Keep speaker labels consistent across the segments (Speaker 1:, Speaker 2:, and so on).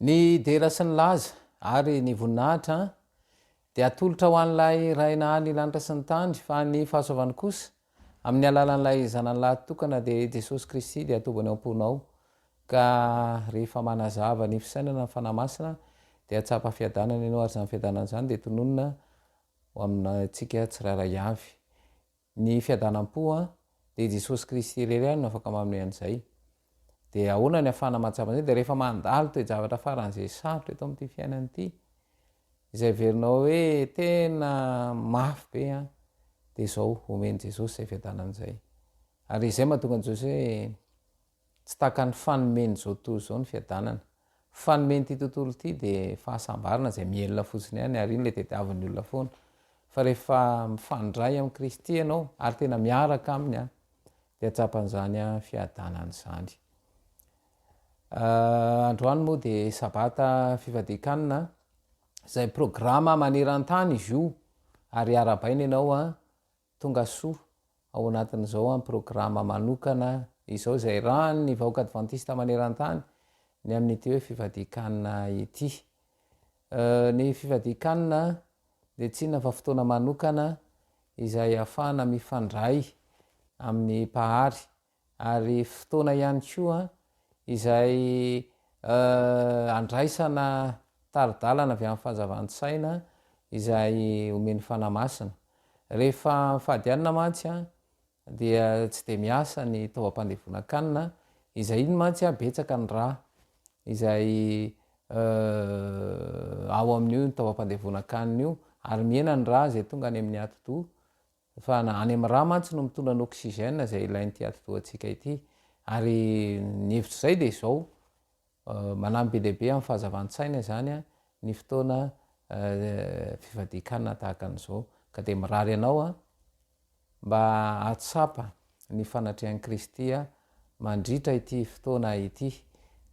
Speaker 1: ny dera sy ny laza ary ny voninahitra dia atolotra ho an'ilay raina ny lanitra sy ny tany fa ny fahasoavany kosa amin'ny alalan'ilay zanan'lahy tokana dia jesosy kristy dia atobany amponao ka rehefa manazava ny fisainana ny fanamasina dia atsapa fiadanana ianao ary zany fiadanana zany dia tononona amintsika tsiraray avy ny fiadanam-poa dia jesosy kristy irery no afaka manome an'izay dia ahoana ny afana matsapa zay dia rehefa mandalo toejavatra faran'izay sarotra eto amin'ity fiainana ity izay verinao hoe tena mafy be dia zao omeny jesosy zay fiadanan'izay ary izay mahatonga an'jesosy hoe tsy taka ny fanomeny zao tontolo zao ny fiadanana fanomeny ity tontolo ity dia fahasambarana zay mielona fotsiny ihany ary iny le tediavin'ny olona foana fa rehefa mifandray amin'ny kristy ianao ary tena miaraka aminy dia atsapan'izany fiadanana izany. Androany moa dia sabata fifadian-kanina zay programa maneran-tany izy io ary arabaina ianao tonga soa ao anatin'izao programa manokana izao zay raha ny vahoaka advantista maneran-tany ny amin'ity hoe fifadian-kanina ity. Ny fifadian-kanina dia tsy inona fa fotoana manokana izay ahafahana mifandray amin'ny pahary ary fotoana ihany koa izay andraisana taridalana avy amin'ny fanjavan-tsaina izay omeny fanamasina rehefa fahadianina mantsy dia tsy de miasa ny taovam-pandevona-kanina izay iny mantsy betsaka ny raha izay ao amin'io ny taovam-pandevona-kanina io ary miena ny raha zay tonga any amin'ny atidoha fa any amin'ny raha mantsy no mitondra ny oxygène zay ilain'ity atidoha antsika ity ary ny hevitro zay dia izao manamby be lehibe amin'ny fahazavan-tsaina zany ny fotoana fifadian-kanina tahaka an'izao ka dia mirary ianao mba atsapa ny fanatrehan'i kristy mandritra ity fotoana ity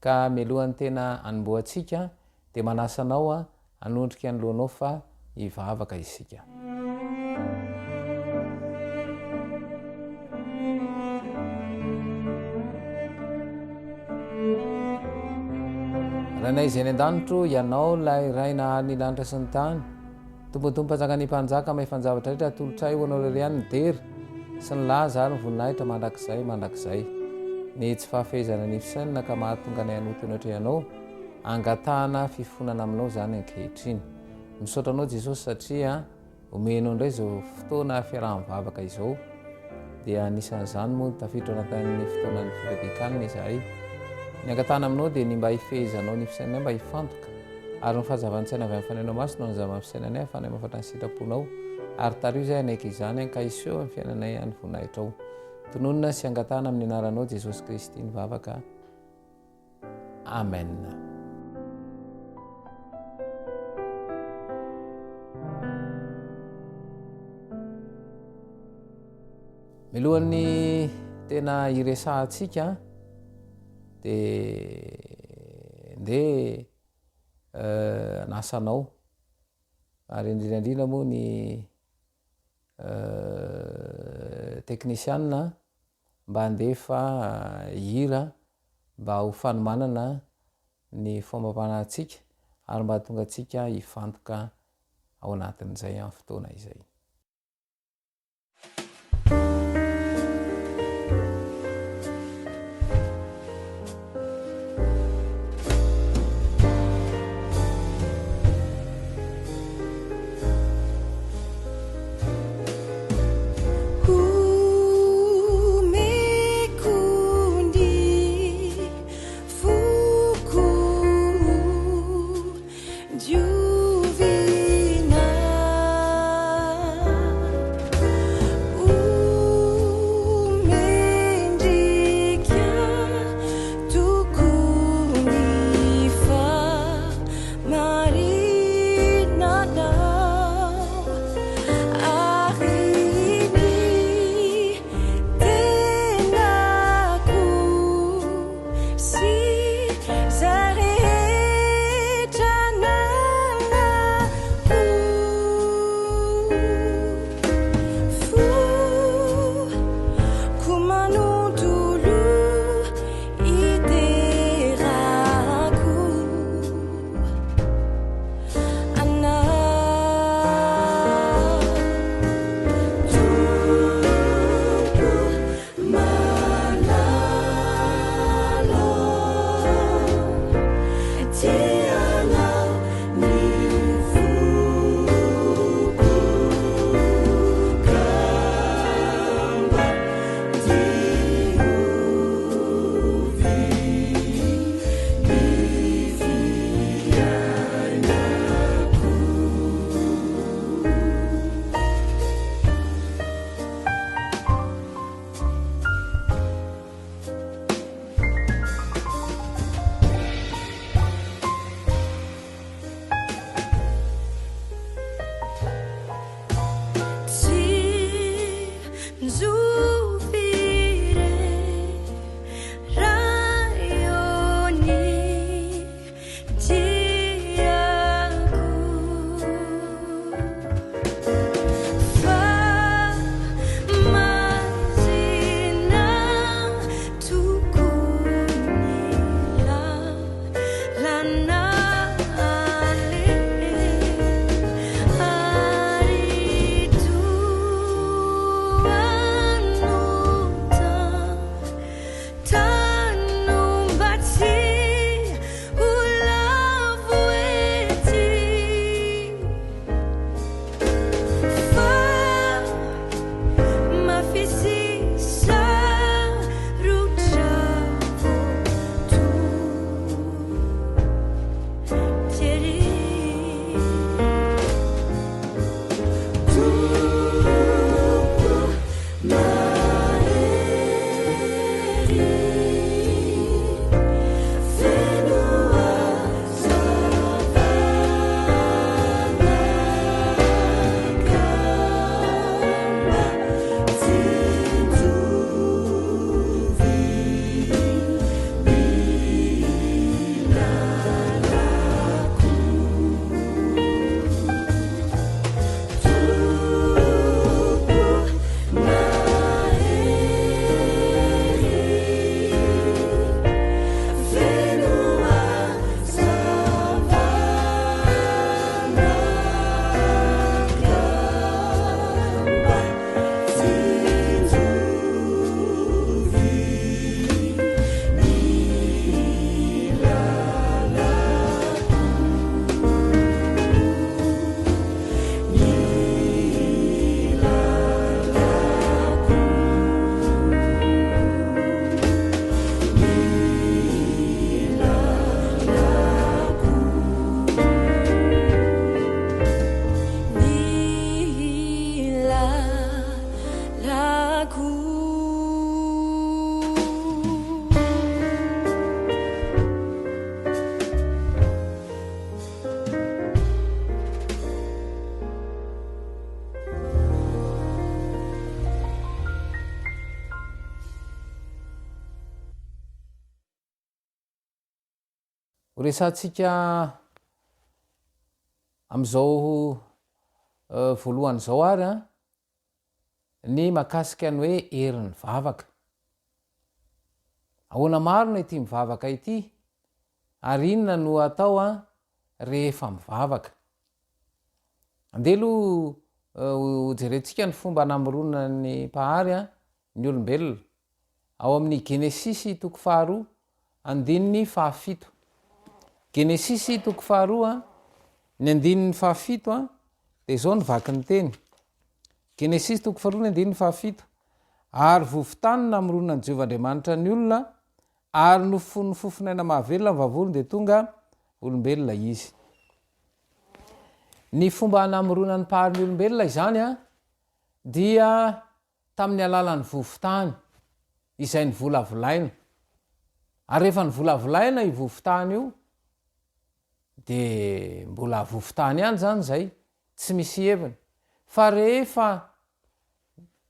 Speaker 1: ka mialohan'ny tena anomboantsika dia manasanao anondrika ny lohanao fa hivavaka isika. Rainay izay ny an-danitro ianao lay raina ny lanitra sy ny tany tombotombo mpanjaka ny mpanjaka mahaifanjavatra rehetra atolotray ho anao rery ihany ny dery sy ny laza ary ny voninahitra mandrakizay ny tsy fahafehezana ny fisainana ka mahatonga anay anoto enoatra ianao angatahana fifonana aminao zany ankehitriny. Misaotra anao jesosy satria omenao indray zao fotoana fiaraha-mivavaka izao dia anisan'izany moa tafiditra anatin'ny fotoanan'ny fifadian-kanina izahay ny angatahana aminao dia ny mba hifehezanao ny fisainanay mba hifantoka ary ny fahazavan-tsaina avy amin'ny fanainao masina no anjava ny fisainanay afanay mafatra ny sitraponao ary tario zay anaiky izany ka iseho amin'ny fiainanay any voninahitra ao tononona sy angatahana amin'ny anaranao jesosy kristy nivavaka. Amen. Milohan'ny tena iresahantsika dia ndeha nasanao ary indrindrandrindra moa ny teknisianina mba handefa hira mba ho fanomanana ny fomba-panahintsika ary mba hatonga antsika hifantoka ao anatin'izay amin'ny fotoana izay.
Speaker 2: Juvina tiako.
Speaker 1: Horesantsika amin'izao voalohan'izao ary a ny mahakasika ny hoe herin'ny vavaka. Ahoana marina ity mivavaka ity ary inona no atao a rehefa mivavaka. Andeha aloha jerentsika ny fomba namoronana ny mpahary a ny olombelona ao amin'ny Genesisy 2:2-7. Genesisy 2:2 ny 7 dia izao ny vaky ny teny. Genesisy 2:2 7. Ary vovotany namoronana ny Jehovahandriamanitra ny olona ary nofony fofinaina mahavelona ny vavony dia tonga olombelona izy. Ny fomba namoronana ny mpahary ny olombelona izany a dia tamin'ny alalan'ny vovotany izay ny volavolaina. Ary rehefa ny volavolaina i vovotany io dia mbola vovotany ihany zany zay, tsy misy heviny. Fa rehefa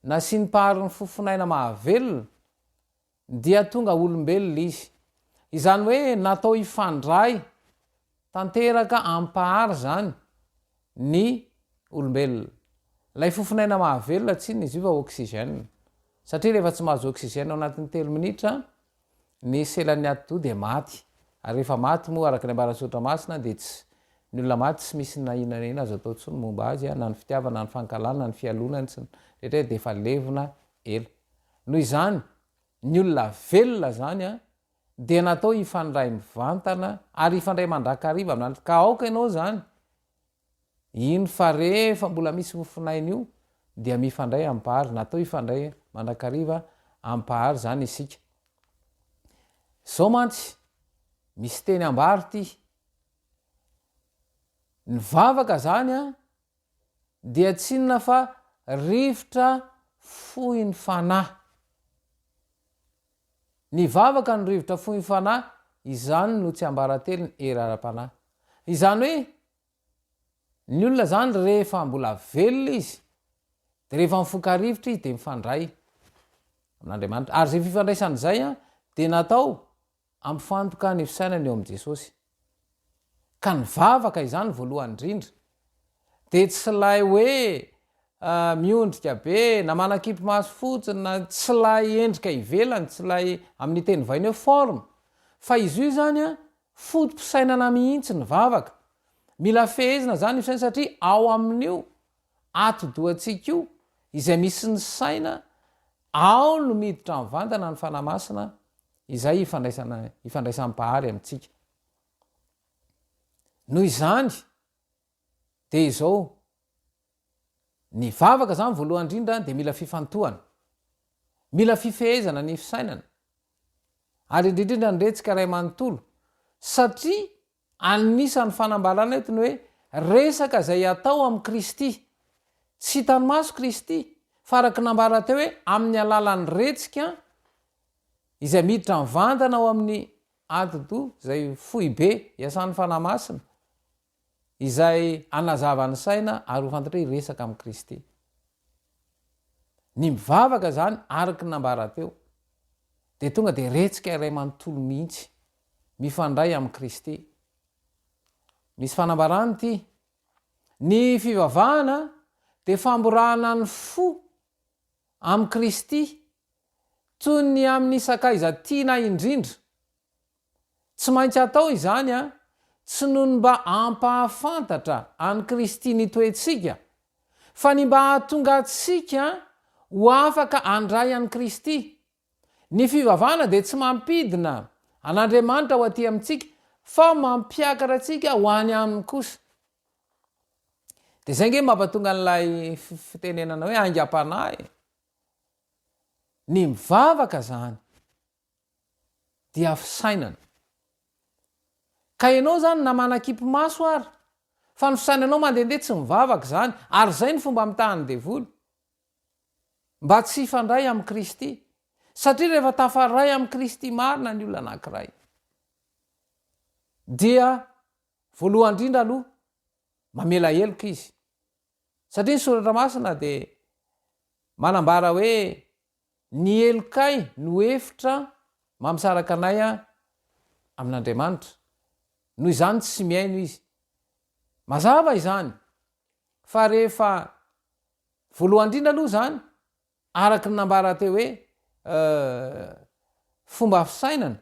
Speaker 1: nasiany mpahary ny fofinaina mahavelona dia tonga olombelona izy. Izany hoe natao ifandray tanteraka ampahary zany ny olombelona. Ilay fofinaina mahavelona tsy inona izy io fa oxygène. Satria rehefa tsy mahazo oxygène ao anatin'ny 3 minitra ny selan'ny atidoha dia maty. Ary rehefa maty moa araka ny ambarasotra masina dia ny olona maty tsy misy na inona azo atao ntsony momba azy na ny fitiavana, na ny fankalana, na ny fialonany sy rehetra dia efa levona ela. Noho izany ny olona velona zany a dia natao ifandray mivantana ary ifandray mandrakariva amin'andro. Ka aoka ianao zany iny fa rehefa mbola misy fofinaina io dia mifandray ampahary, natao ifandray mandrakariva ampahary zany isika. Zao mantsy misy teny ambary ty, ny vavaka zany a dia tsy inona fa rivotra fohy ny fanahy. Ny vavaka ny rivotra fohy ny fanahy, izany no tsy ambaratelo ny hery ara-panahy. Izany hoe ny olona zany rehefa mbola velona izy dia rehefa mifoka rivotra izy dia mifandray amin'Andriamanitra. Ary zay fifandraisan'izay a dia natao ampifantoka ny fisainany eo amin'i Jesosy. Ka ny vavaka izany voalohany indrindra dia tsy lay hoe miondrika be na manakipy maso fotsiny na tsy lay endrika ivelany, tsy lay amin'ny teny vahiny hoe forme, fa izy io zany a fotom-pisainana mihitsy ny vavaka. Mila fehezina zany fisaina satria ao amin'io atidohantsika io izay misy ny saina, ao no miditra mivantana ny fanahy masina izay ifandraisan'ny-pahary amintsika. Noho izany dia izao ny vavaka zany voalohany indrindra dia mila fifantohana, mila fifehezana ny fisainana, ary indrindrindra nyretsika ray manontolo satria anisan'ny fanambarana eto ny hoe resaka zay atao amin'ny Kristy. Tsy hitany maso Kristy fa araka nambara teo hoe amin'ny alalan'ny retsika izay miditra mivantana ao amin'ny atidoha zay fohy be iasan'ny fanahy masina izay anazavany saina ary ho fantatra hoe resaka amin'ny Kristy. Ny mivavaka zany araka nambara teo dia tonga dia retsika iray manontolo mihitsy mifandray amin'ny Kristy. Misy fanambarany ty, ny fivavahana dia famborahana ny fo amin'ny Kristy toy ny amin'ny sakaiza tiana indrindra. Tsy maintsy atao izany a tsy noho ny mba ampahafantatra any Kristy ny toetsika, fa ny mba hahatonga atsika ho afaka andray any Kristy. Ny fivavahana dia tsy mampidina an'Andriamanitra ho aty amintsika fa mampiakatra atsika ho any aminy kosa. Dia zay nge mampatonga an'ilay fitenenana hoe aingam-panahy. Ny mivavaka zany dia fisainana. Ka ianao zany na manakipy maso ary fa ny fisainanao mandehandeha tsy mivavaka zany, ary zay ny fomba mitahany devoly. mba tsy hifandray amin'ny Kristy, satria rehefa tafaray amin'ny Kristy marina ny olona anankiray dia voalohany indrindra aloha mamela heloka izy, satria ny soratra masina dia manambara hoe ny elokay no efitra mamsaraka anay amin'Andriamanitra, noho izany tsy miaino izy. Mazava izany fa rehefa voalohany indrindra aloha zany araky ny nambara teo hoe fomba fisainana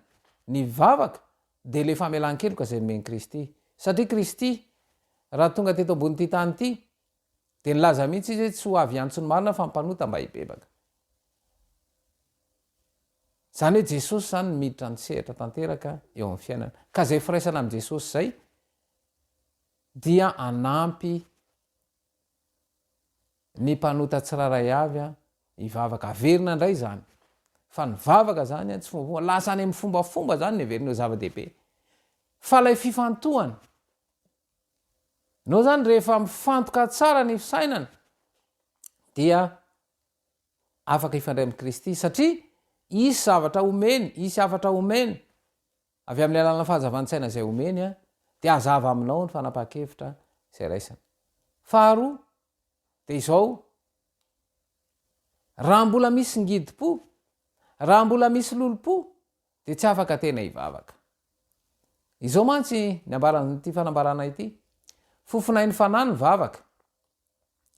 Speaker 1: ny vavaka dia le famelan-keloka zay nomeny Kristy, satria Kristy raha tonga teto ambony ty tany ity dia nilaza mihitsy izy hoe tsy ho avy antsony marina fa mpanota mba hibebaka. Zany hoe Jesosy zany miditra ny sehatra tanteraka eo amin'ny fiainana, ka zay firaisana amin'i Jesosy zay dia anampy ny mpanota tsiraray avy hivavaka. Averina indray zany fa ny vavaka zany tsy fombafomba, lasa any amin'ny fombafomba zany ny averinao zava-dehibe, fa lay fifantohana nao zany rehefa mifantoka tsara ny fisainana dia afaka hifandray amin'ny Kristy, satria isy zavatra omeny, isy afatra omeny avy amin'ny alalana fahazavantsaina zay omeny dia azava aminao ny fanapa-kevitra zay raisana. Faharoa dia izao, raha mbola misy ngidi-po, raha mbola misy lolo-po dia tsy afaka tena hivavaka. Izao mantsy ny ambaran'ity fanambarana ity, fofinain'ny fanahy ny vavaka,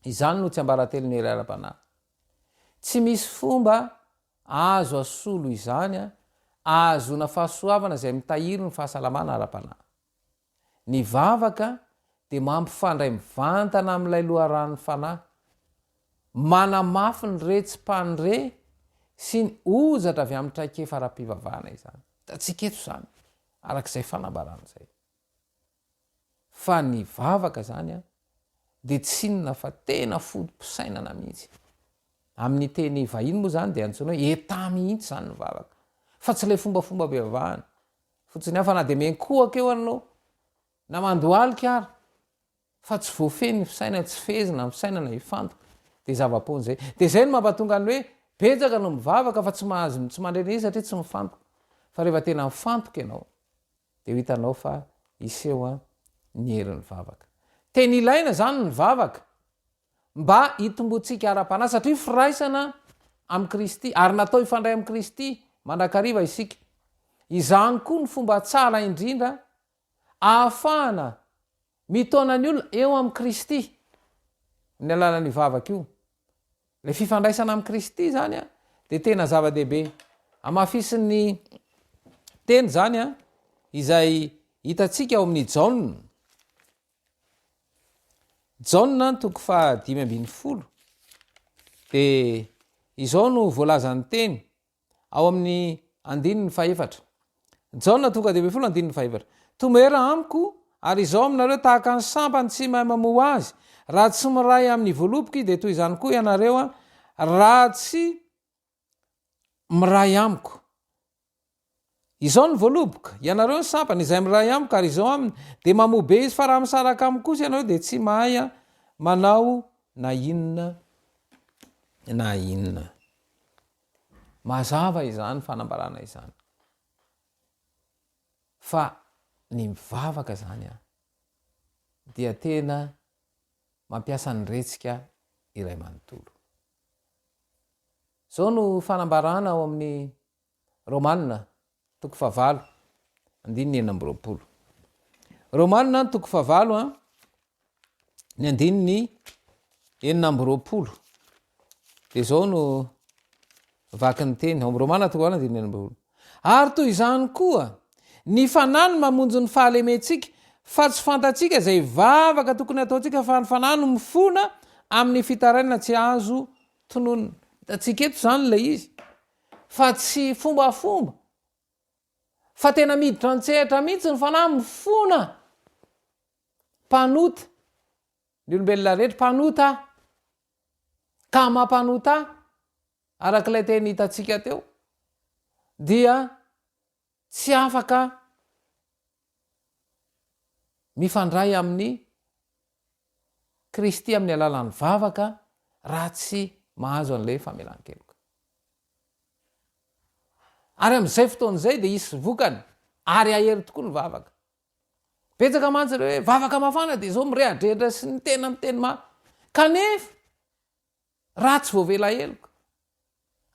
Speaker 1: izany no tsy ambaratelo ny ara-panahy. Tsy misy fomba azo asolo izany ahazona fahasoavana zay mitahiry ny fahasalamana ara-panahy. Ny vavaka dia mampifandray mivantana amin'ilay loharan'ny fanahy, manamafy ny retsim-pandre sy ny ozatra avy amin'ny traikefa ara-pivavahana izany. Da tsy keto zany arak'izay fanambarana zay, fa ny vavaka zany dia tsy inona fa tena fotom-pisainana mihitsy. Amin'ny teny vahiny moa zany dia antsoina hoe eta mihitsy zany ny vavaka, fa tsy ilay fombafomba bevavahana fotsiny hafa na dia menkohaka eo anao na mandohalika ary fa tsy voafeny ny fisainana, tsy fezina ny fisainana hifantoka, dia zava-pony zay. Dia zay no mampatonga ny hoe betsaka no mivavaka fa tsy mahazo, tsy mandreny izy satria tsy mifantoka, fa rehefa tena mifantoka ianao dia hitanao fa iseho ny herin'ny vavaka. Tena ilaina zany ny vavaka mba hitombotsika ara-panahy, satria firaisana amin'ny Kristy ary natao hifandray amin'ny Kristy mandrakariva isika. Izany koa ny fomba tsara indrindra ahafahana mitona ny olona eo amin'ny Kristy ny alalan'ny vavaka io. Le fifandraisana amin'ny Kristy zany dia tena zava-dehibe. Amafisin'ny teny zany izay hitantsika ao amin'ny Jauna toko 5:10 dia izao no voalazan'ny teny ao amin'ny 4. Jauna toko 5:4, tomera amiko ary izao aminareo tahaka ny sampany tsy mahay mamoha azy, raha tsy miray amin'ny voaloboky dia toy izany koa ianareo raha tsy miray amiko. Izao ny voaloboka, ianareo ny sampany izay miray amiko ary izao aminy dia mamoha be izy, fa raha misaraka amiko kosa ianareo dia tsy mahay manao na inona na inona. Mazava izany fanambarana izany, fa ny mivavaka zany dia tena mampiasa ny retsika iray manontolo. Zao no fanambarana ao amin'ny Romanina toko 5:9. Romanina toko 5 ny 9:20 dia zao no vaky ny teny ao amin'ny Romanina toko 5:9. Ary toy izany koa ny fanahy no mamonjy ny fahalementsika, fa tsy fantatsika zay vavaka tokony ataontsika, fa ny fanahy no mifona amin'ny fitarainana tsy azo tononona. Tatsika eto zany ilay izy, fa tsy fombafomba, fa tena miditra an-tsehatra mihitsy ny fanahy, mifona mpanota ny olombelona rehetra, mpanota ka mampanota arak'ilay teny hitantsika teo, dia tsy afaka mifandray amin'ny Kristy amin'ny alalan'ny vavaka raha tsy mahazo an'le famelan-keloka. Ary am'izay fotoan'izay de isy vokany ary ahery tokoa ny vavaka. Betsaka mantsy reo hoe vavaka mafana de zao mirehadrehitra sy ny tena miteny kanefa ratsy voavela heloka,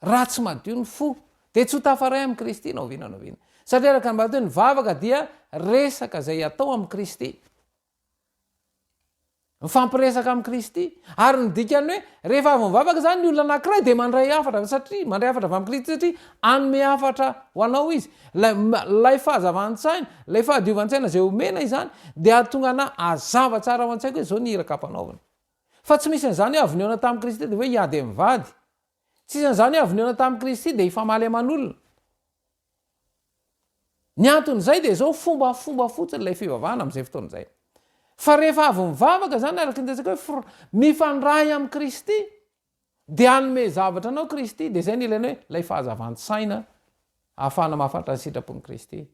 Speaker 1: ratsy madio ny fo, de tsy ho tafaray amin'i Kristy na oviana na oviana. Satria araka ny matoe ny vavaka dia resaka zay atao amin'i Kristy. Mifampiresaka amin'i Kristy ary ny dikany hoe rehefa avy mivavaka zany ny olona anankiray de mandray hafatra satria mandray hafatra avy amin'i Kristy satria anome hafatra ho anao izy. Lay fahazavantsaina, lay fahadiovantsaina zay omena izany de ahatongana azava tsara ao an-tsaiko hoe zao ny iraka ampanaovana. Fa tsy misy an'izany hoe avy niona tamin'i Kristy de hoe hiady mivady. Tsisy an'izany hoe avy niona tamin'i Kristy de hifamaly aman'olona. Ny anton'izay de zao fomba fotsiny lay fivavahana amin'izay fotoan'izay. Fa rehefa avy mivavaka zany araka nitetsika hoe mifandray amin'i Kristy de anome zavatra anao Kristy de zay ny ilaina hoe lay fahazavantsaina ahafahana mahafantatra ny sitrapon'i Kristy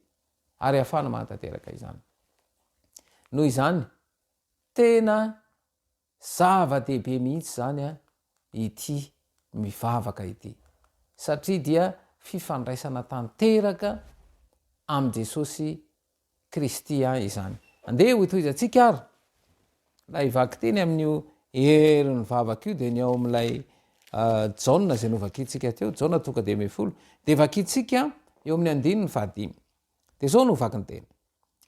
Speaker 1: ary ahafahana manatanteraka izany. Noho izany tena zava-dehibe mihitsy zany ity mivavaka ity satria dia fifandraisana tanteraka am' Jesosy Kristy izany. Andeha hoitohizantsika ary la hivaky teny amin'io herin'ny vavaka io de ny ao amin'ilay jauna zay novakitsika teo, jauna tonga de 10 de vakitsika eo amin'ny 15. De zao no vaky ny teny.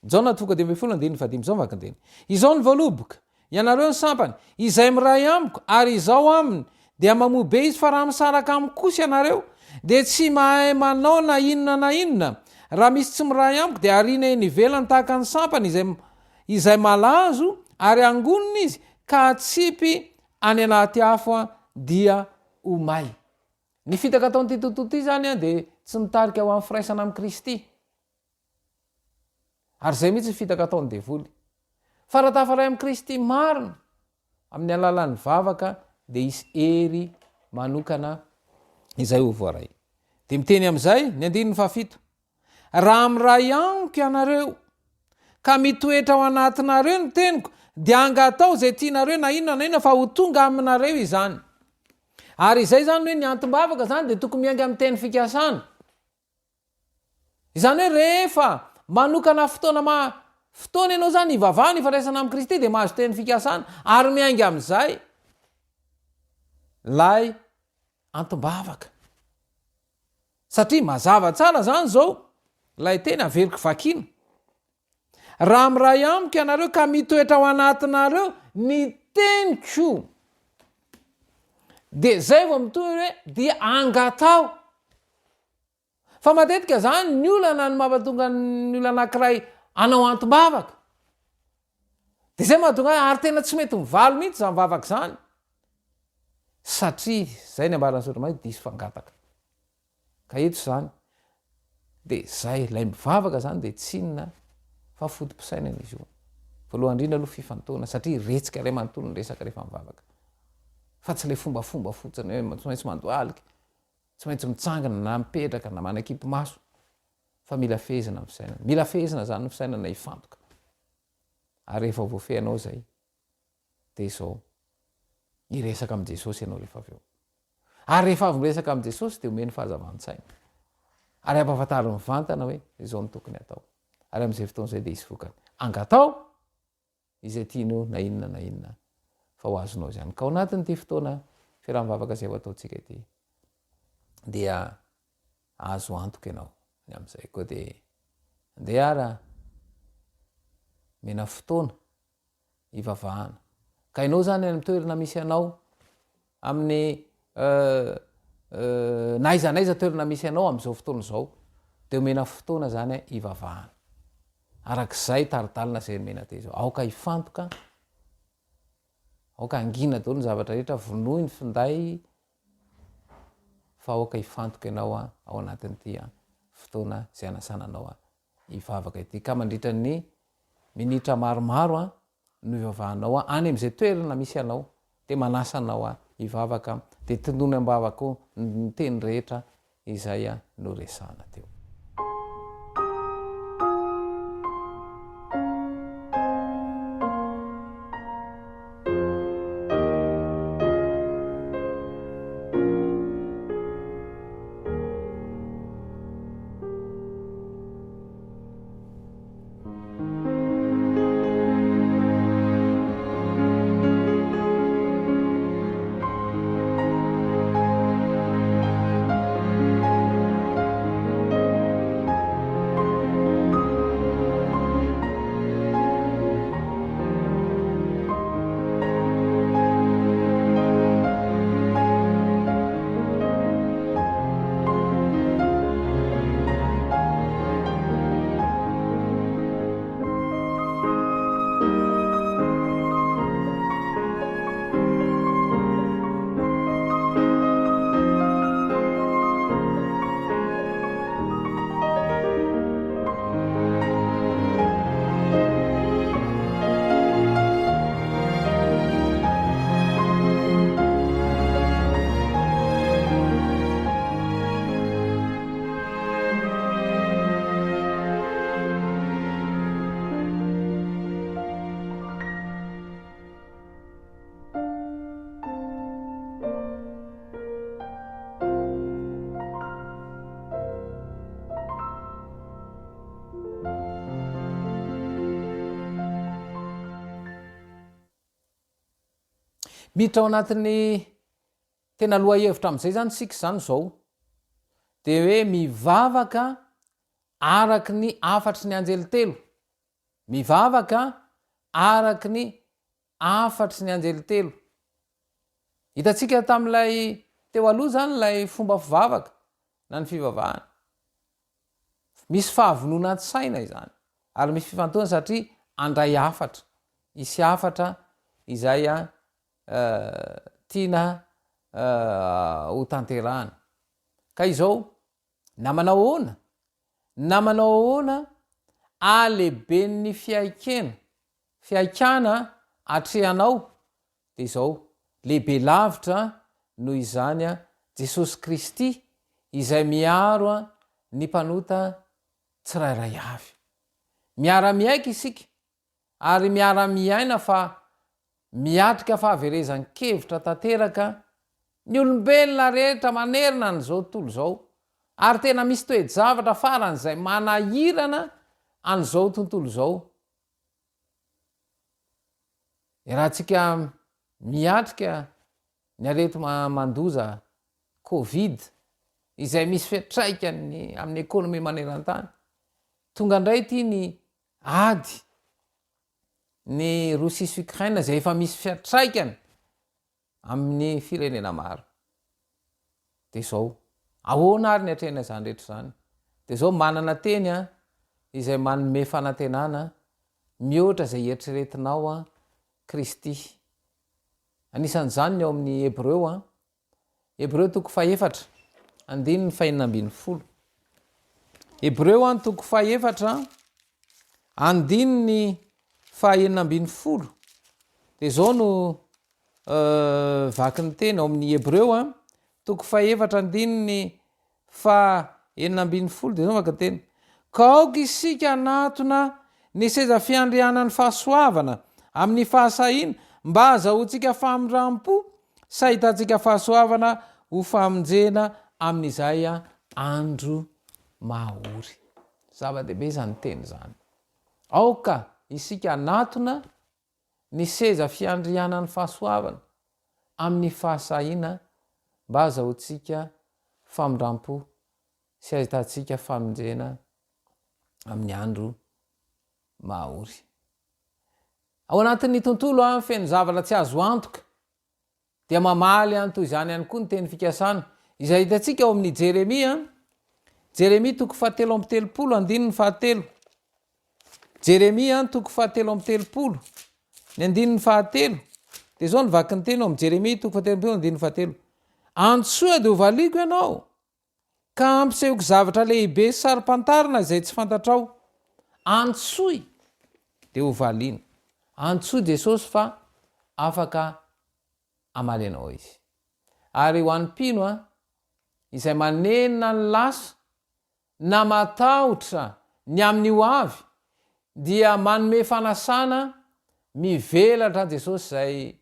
Speaker 1: Jauna tonga de 15 zao vaky ny teny. Izao ny voaloboka, ianareo ny sampany, izay miray amiko ary izao aminy dia mamobe izy fa raha misaraka amiko kosa ianareo de tsy mahay manao na inona raha misy tsy miray amiko de arina eny ivelany tahaka ny sampany izay malazo ary angoniny izy ka tsipy any anaty afo dia omay. Ny fitaka ataon'ity tontolo ity zany de tsy mitarika ho amin'ny firaisana amin'i Kristy. Ary zay mihitsy fitaka ataon'ny devoly. Fa raha tafaray amin'i Kristy marina amin'ny alalan'ny vavaka de isy hery manokana izay ho voaray. De miteny amin'izay ny 17. Raha miray amiko ianareo ka mitoetra ao anatinareo ny teniko de angatao zay tianareo na inona fa ho tonga aminareo izany. Ary izay zany hoe ny antom-bavaka zany de tokony miainga amin'ny teny fikasana. Izany hoe rehefa manokana fotoana ianao zany ivavahana ifandraisana amin'i Kristy de mahazo teny fikasana ary miainga amin'izay lay antom-bavaka. Satria mazava tsara zany zao lay tena averiko vakina. Raha miray amiko ianareo ka mitoetra ao anatinareo ny teniko de zay vao mitoy hoe dia angatao. Fa matetika zany ny olana ny mampatonga ny olana anankiray anao antom-bavaka de zay mahatonga ary tena tsy mety mivaly mihitsy zany vavaka zany satria zay ny ambaran'ny Sotromay diso fangataka. Ka eto zany de zay lay mivavaka zany de tsinona fa fotom-pisainana izy io. Voalohany indrindra aloha fifantona satria retsika ray manontolo ny resaka rehefa mivavaka. Fa tsy le fomba fotsiny hoe tsy maintsy mandohalika, tsy maintsy mitsangana na mipetraka na manakipy maso fa mila fehezana ny fisainana. Mila fehezana zany ny fisainana hifantoka. Ary rehefa voafehanao zay de zao iresaka amin'i Jesosy ianao rehefa avy eo. Ary rehefa avy miresaka amin'i Jesosy de omeny fahazavantsaina. Ary ampahafantariny mivantana hoe izao ny tokony atao. Ary amin'izay fotoan'izay de isy vokany. Angatao izay tianao na inona fa ho azonao izany. Ka ao anatin'ity fotoana fiaraha-mivavaka izay ho ataontsika ity dia azo antoka ianao. Ny amin'izay koa de andeha ara mena fotoana ivavahana. Ka ianao zany any toerana misy anao amin'ny naizanaiza toerana misy anao amin'izao fotoana izao de omena fotoana zany ivavahana. Arak'izay taridalina zay mena teo zao. Aoka hifantoka, aoka angina daholo ny zavatra rehetra, vonoy ny finday fa aoka hifantoka ianao ao anatin'ity fotoana zay anasananao ivavaka ity. Ka mandritra ny minitra maromaro no ivavahanao any amin'izay toerana misy anao de manasanao ivavaka de tondony ambavaka ny teny rehetra izay no resahana teo. miditra ao anatin'ny tena loha hevitra amin'izay zany sika zany zao de hoe mivavaka araky ny afatry ny anjely telo, mivavaka araky ny afatry ny anjely telo. Hitatsika tamin'ilay teo aloha zany lay fomba fivavaka na ny fivavahana, misy fahavonona tsy-saina izany ary misy fifantohana satria andray afatra, isy afatra izay tiana ho tanterahana. Ka izao na manao ahoana na manao ahoana alehiben'ny fiaikana atrehanao de izao lehibe lavitra noho izany Jesosy Kristy izay miaro ny mpanota tsirairay avy. Miara-miaika isika ary miara-miaina fa miatrika fahaverezan-kevitra tanteraka ny olombelona rehetra manerina n'izao tontolo zao, ary tena misy toe-javatra faran'izay manahirana an'izao tontolo zao. Raha tsika miatrika ny arety mandoza Covid izay misy fiatraikany amin'ny ekônomi maneran-tany, tonga indray ty ny ady ny Rosia sy Ukraine zay efa misy fiatraikany amin'ny firenena maro. De zao ahoana ary ny atrehana izany rehetra zany, de zao manana teny izay manome fanantenana mihoatra zay eritreretinao Kristy. Anisan'izany ny ao amin'ny Hebreo toko 4 andininy 4:12. Hebreo toko 4 andininy 4:12. De zao no vaky ny teny ao amin'ny Hebreo toko 4 andininy 4:12. De zao vaky ny teny: ka aoka isika natona ny seza fiandrianan'ny fahasoavana amin'ny fahasahiana mba azahoantsika famindrampo sy ahitantsika fahasoavana ho famonjena amin'izay andro mahory. Zava-dehibe zany teny zany. Aoka isika natona ny seza fiandrianan'ny fahasoavana amin'ny fahasahiana mba azahoantsika famindrampo sy ahitantsika famonjena amin'ny andro mahory. Ao anatin'ny tontolo feno zavatra tsy azo antoka dia mamaly toy izany ihany koa ny teny fikasana izay hitatsika ao amin'ny Jeremia toko 7:30 andininy 7. Jeremia toko 7:30 ny andininy 7. De zao ny vaky ny teny ao amin'ny Jeremia toko 7:30 andininy 7: antsoa de hovaliko ianao, ka ampisehoko zavatra lehibe sy sarim-pantarina izay tsy fantatrao. Antsoy de hovaliana. Antsoy Jesosy fa afaka amaly anao izy. Ary ho an'ny mpino izay manenina ny lasa na matahotra ny amin'ny ho avy dia manome fanasana mivelatra Jesosy zay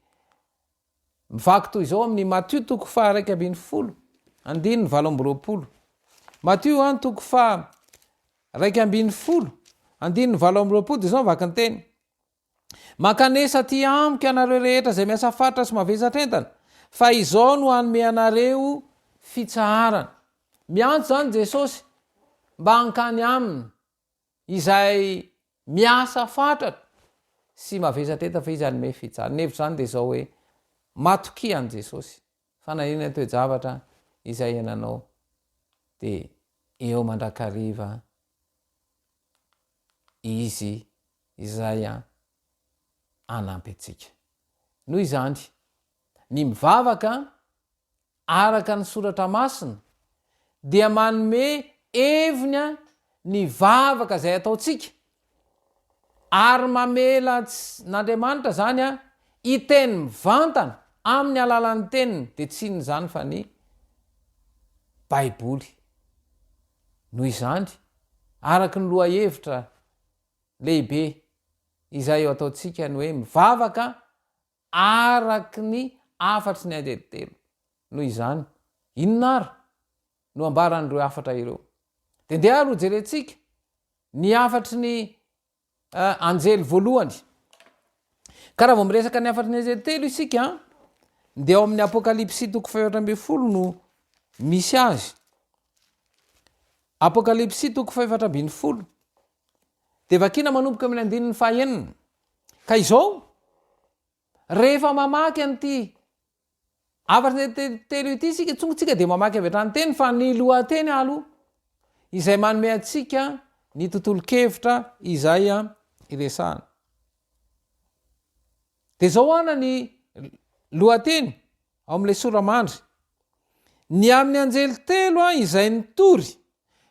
Speaker 1: mivaky toy izao amin'ny Matthieu toko 1:20 andininy 7:20. Matthieu toko 1:20 andininy 7:20. De zao vaky ny teny: makanesa ty amiko ianareo rehetra zay miasa fatra sy mavesatra entana, fa izao no hanome anareo fitsaharana. Miantso zany Jesosy mba hankany aminy izay miasa fatratra sy mavesatra entana, fa izy hanome fitsaharana. Nevitra zany de zao hoe matokiany Jesosy fanahirana toe-javatra izay iananao de eo mandrakariva izy izay anampy atsika. Noho izany ny mivavaka araka ny soratra masina dia manome heviny ny vavaka zay ataotsika ary mamela n'Andriamanitra zany iteny mivantana amin'ny alalan'ny teniny, de tsy inona fa ny Baiboly. Noho izany araky ny loha hevitra lehibe izay eo ataotsika ny hoe mivavaka araky ny afatry ny anjely telo. Noho izany inona ary no ambaran'ireo afatra ireo? De ndeha ary ho jerentsika ny afatry ny anjely voalohany. Ka raha vao miresaka ny afatry ny anjely telo isika de ao amin'ny apokalipsy 4:20 no misy azy. Apokalipsy 4:20 de vakina manomboka amin'ny 9 ka izao rehefa mamaky an'ity afatsy telo ity sika tsongotsika de mamaky avy hatrany teny fa ny lohateny aloha izay manome atsika ny tontolo-kevitra izay iresahana. De zao ana ny lohateny ao amin'ilay soramandry: ny amin'ny anjely telo izay nitory,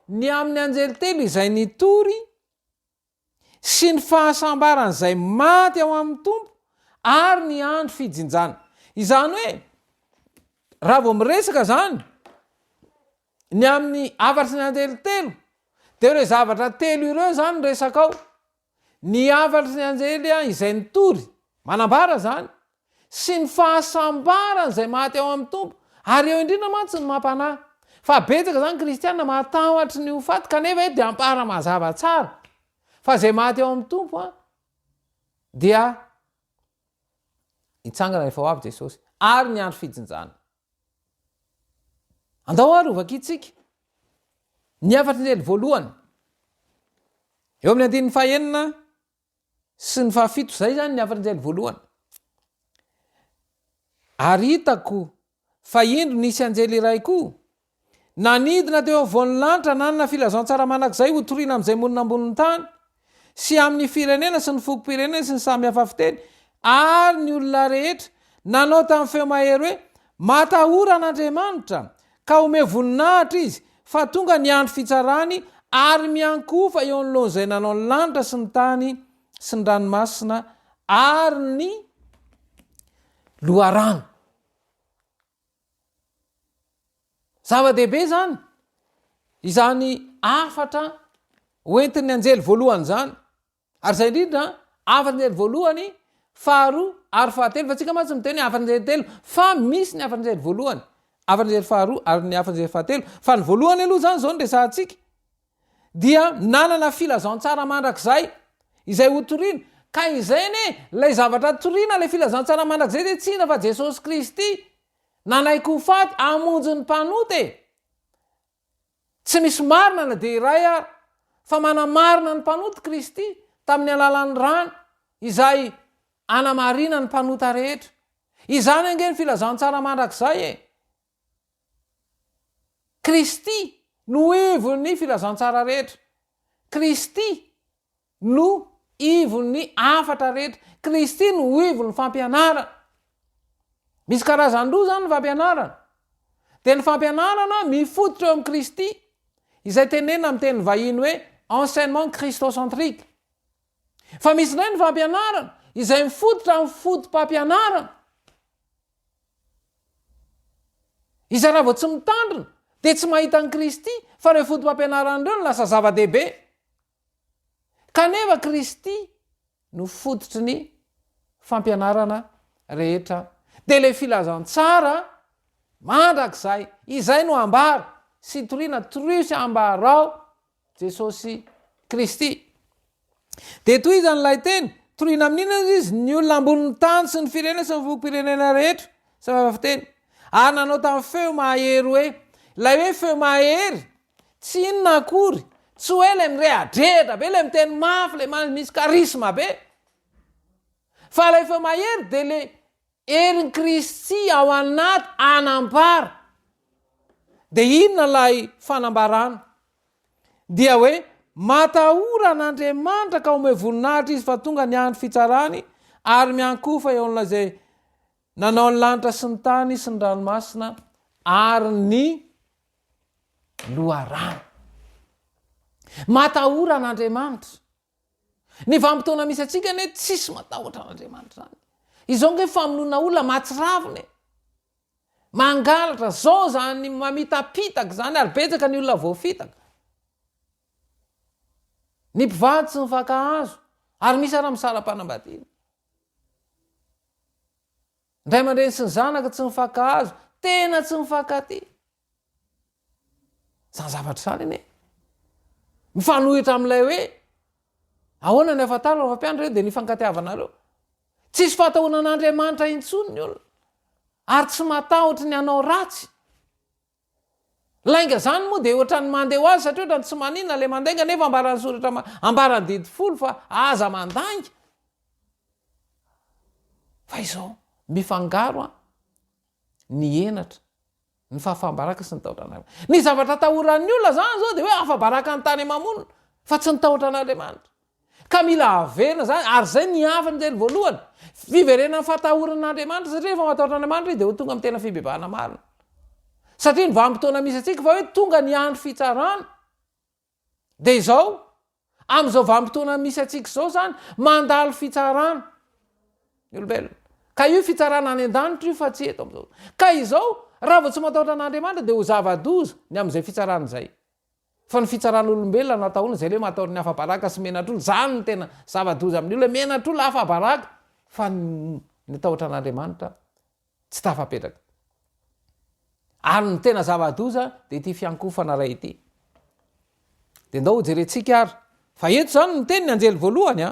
Speaker 1: ny amin'ny anjely telo izay nitory sy ny fahasambaran'izay maty ao amin'ny tompo ary ny andro fijinjana. Izany hoe raha vao miresaka zany ny amin'ny afatsy ny anjely telo de ireo zavatra telo ireo zany resaka ao. Ny afatsy ny anjely izay nitory manambara zany sy ny fahasambarana izay maty ao amin'ny tompo ary eo indrindra mantsy ny mampanahy. Fa betsaka zany kristianina matahotra ny ho faty kanefa de ampara mazava tsara fa zay maty ao amin'ny tompo dia itsangana rehefa ho avy Jesosy ary ny andro fijinjana. Andao ary ovakitsika ny afatsy ny anjely voalohany eo amin'ny 9 sy ny 7 zay zany ny afatsy ny anjely voalohany. Ary hitako fa indro nisy anjely iray koa nanidina teo avoan'ny lanitra nanana filazantsara manak'izay ho toriana amin'izay monina ambonin'ny tany sy amin'ny firenena sy ny fokom-pirenena sy ny samy hafa fiteny ary ny olona rehetra, nanao tamin'ny feo mahery hoe matahora'Andriamanitra ka ome voninahitra izy fa tonga ny andro fitsarany ary miankofa eo anoloan'izay nanao ny lanitra sy ny tany sy ny ranomasina ary ny loharano. Zava-dehibe zany izany afatra hoentin'ny anjely voalohany zany. Ary zay indrindra afatsy ny anjely voalohany, faharoa ary fahatelo, fa tsika mantsy miteny afatsy ny anjely telo fa misy ny afatsy ny anjely voalohany, afatsy ny anjely faharoa ary ny afatsy ny anjely fahatelo. Fa ny voalohany aloha zany zao ny resahantsika dia nanana filazantsara mandrakizay izay ho toriana. Ka izay ne lay zavatra toriana lay filazantsara mandrakizay de tsy ina fa Jesosy Kristy nanaiky ho faty amonjy ny mpanoty. Tsy misy marina na de iray ary fa manamarina ny mpanoty Kristy tamin'ny alalan'ny rano izay anamarina ny mpanota rehetra. Izany ange ny filazantsara mandrakizay Kristy no ivon'ny filazantsara rehetra. Kristy no ivon'ny afatra rehetra. Kristy no ivon'ny fampianarana. Misy karazany roa zany ny fampianarana. De ny fampianarana mifototra eo amin'ny Kristy izay tenena amin'ny teny vahiny hoe enseignement christocentrique. Fa misy ndray ny fampianarana izay mifototra amin'ny fotom-pampianarana. Izay raha vao tsy mitandrina de tsy mahita ny Kristy fa ireo fotom-pampianarana ireo no lasa zava-dehibe. Kanefa Kristy no fototry ny fampianarana rehetra. De le filazantsara mandrakizay izay no ambara sy toriana torysy ambarao Jesosy Kristy. De toy izany lay teny toriana amin'inona izy ny olona ambonin'ny tany sy ny firenena sy ny fokom-pirenena rehetra samy hafa fiteny. Ary nanao tamin'ny feo mahery hoe lay hoe feo mahery tsy inona akory tsy hoe le mirehadrehatra be le miteny mafy le misy karisma be fa lay feo mahery de le herin Kristy ao anaty anambara. De inona lay fanambarana? Dia hoe matahora'Andriamanitra ka ome voninahitra izy fa tonga ny andro fitsarany ary miankofa eo amin'ilay zay nanao ny lanitra sy ny tany sy ny ranomasina ary ny loharano. Matahora'Andriamanitra. Ny vanim-potoana misy atsika ne tsisy matahotra an'Andriamanitra zany. Izao nge famonoana olona matsiraviny mangalatra zao zany mamitapitaka zany ary betsaka ny olona voafitaka. Ny mpivady tsy mifankahazo ary misy ara misara-panambadiana. Ndray aman-dreny sy ny zanaka tsy mifankahazo, tena tsy mifankaty. Zany zavatra zany ane. Mifanohitra amin'ilay hoe ahoana ny afataro rehefa mpianatra eo dia ny fankatiavanareo. Tsisy fatahoana an'Andriamanitra intsony ny olona. ary tsy matahotra ny anao ratsy. Lainga zany moa dia ohatrany mandeha ho azy satria ohatrany tsy maninona le mandainga nefa ambarany soratra ambarany didi folo fa aza mandainga. Fa izao mifangaro ny enatra, ny fahafahambaraka sy ny tahotra an'Andriamanitra. Ny zavatra tahoran'ny olona zany zao dia hoe afa-baraka ny tany aman-monina fa tsy ny tahotra an'Andriamanitra. Ka mila averina zany ary zay ny hafan'izay voalohany fiverenana ny fatahoran'Andriamanitra satria efa matahotra an'Andriamanitra dia ho tonga amin'ny tena fibebahana marina. Satria ny vanim-potoana misy atsika fa hoe tonga ny andro fitsarana. Dia izao amin'izao vanim-potoana misy atsika izao zany mandalo fitsarana ny olombelona. Ka io fitsarana any an-danitra io fa tsy eto amin'izao. Ka izao raha vao tsy matahotra an'Andriamanitra dia ho zava-doza ny amin'izay fitsarana izay. Fa ny fitsaran'olombelona natahoana izay hoe matahotra ny hafa-baraka sy menatr'olo, zany ny tena zava-doza amin'ny olona, menatr'olo hafa-baraka fa ny tahotra an'Andriamanitra tsy tafapetraka. Ary ny tena zava-doza dia ity fiankofana ray ity. Dia ndao jerentsika ary fa eto zany ny teny ny anjely voalohany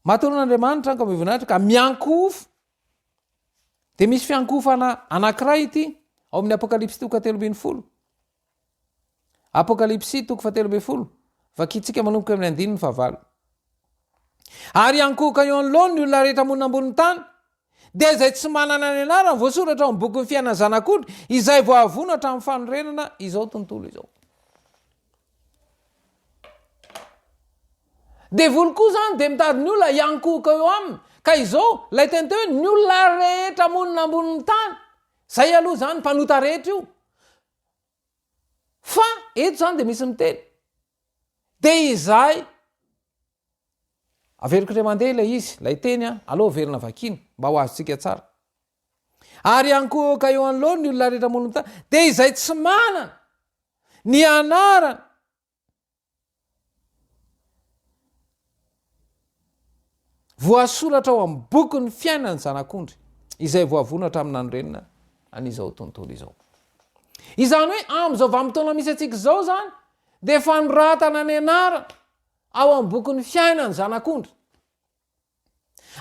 Speaker 1: matoran'Andriamanitra ka mivonahitra ka miankofo. Dia misy fiankofana anankiray ity ao amin'ny Apokalipsy 3:10. Apokalipsy 3:10 vakitsika manomboka amin'ny 9-9. Ary ankoka eo anoloany ny olona rehetra monina ambonin'ny tany dia izay tsy manana ny anarany voasoratra ao amin'ny boky ny fiainana zanak'ondry izay voavonatra amin'ny fanorenana izao tontolo izao. Dia voly koa zany dia mitady ny olona iankoka eo aminy. Ka izao lay teny teo hoe ny olona rehetra monina ambonin'ny tany. Zay aloha zany mpanota rehetra io. Fa eto zany dia misy miteny. Dia izay averiko re mandeha ilay izy, lay teny aloha averina vakiny mba ho azontsika tsara. Ary ankoka eo anoloany ny olona rehetra monina tany dia izay tsy manana ny anarana voasoratra ao amin'ny boky ny fiainana zanak'ondry izay voavonatra amin'ny anorenana an'izao tontolo izao. Izany hoe amin'izao vanim-potoana misy atsika izao zany dia fanoratana ny anarana ao amin'ny boky ny fiainana zanak'ondry.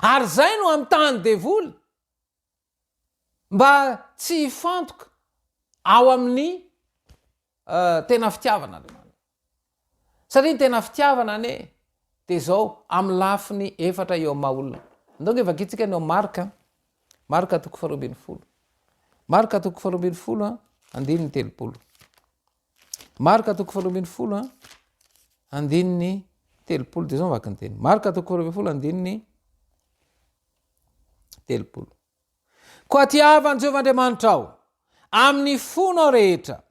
Speaker 1: Ary zay no amin'ny tany devoly mba tsy hifantoka ao amin'ny tena fitiavana Andriamanitra. Satria ny tena fitiavana ane dia zao amin'ny lafiny efatra eo amin'ny maha-olona. Ndao nge vakitsika ny eo Marka 2:20. Marka 2:20 andininy 30. Marka 2:20 andininy 30 dia zao vaky ny teny. Marka 2:20 andininy 30. Koa tiavan'i Jehovahandriamanitra ao amin'ny fonao rehetra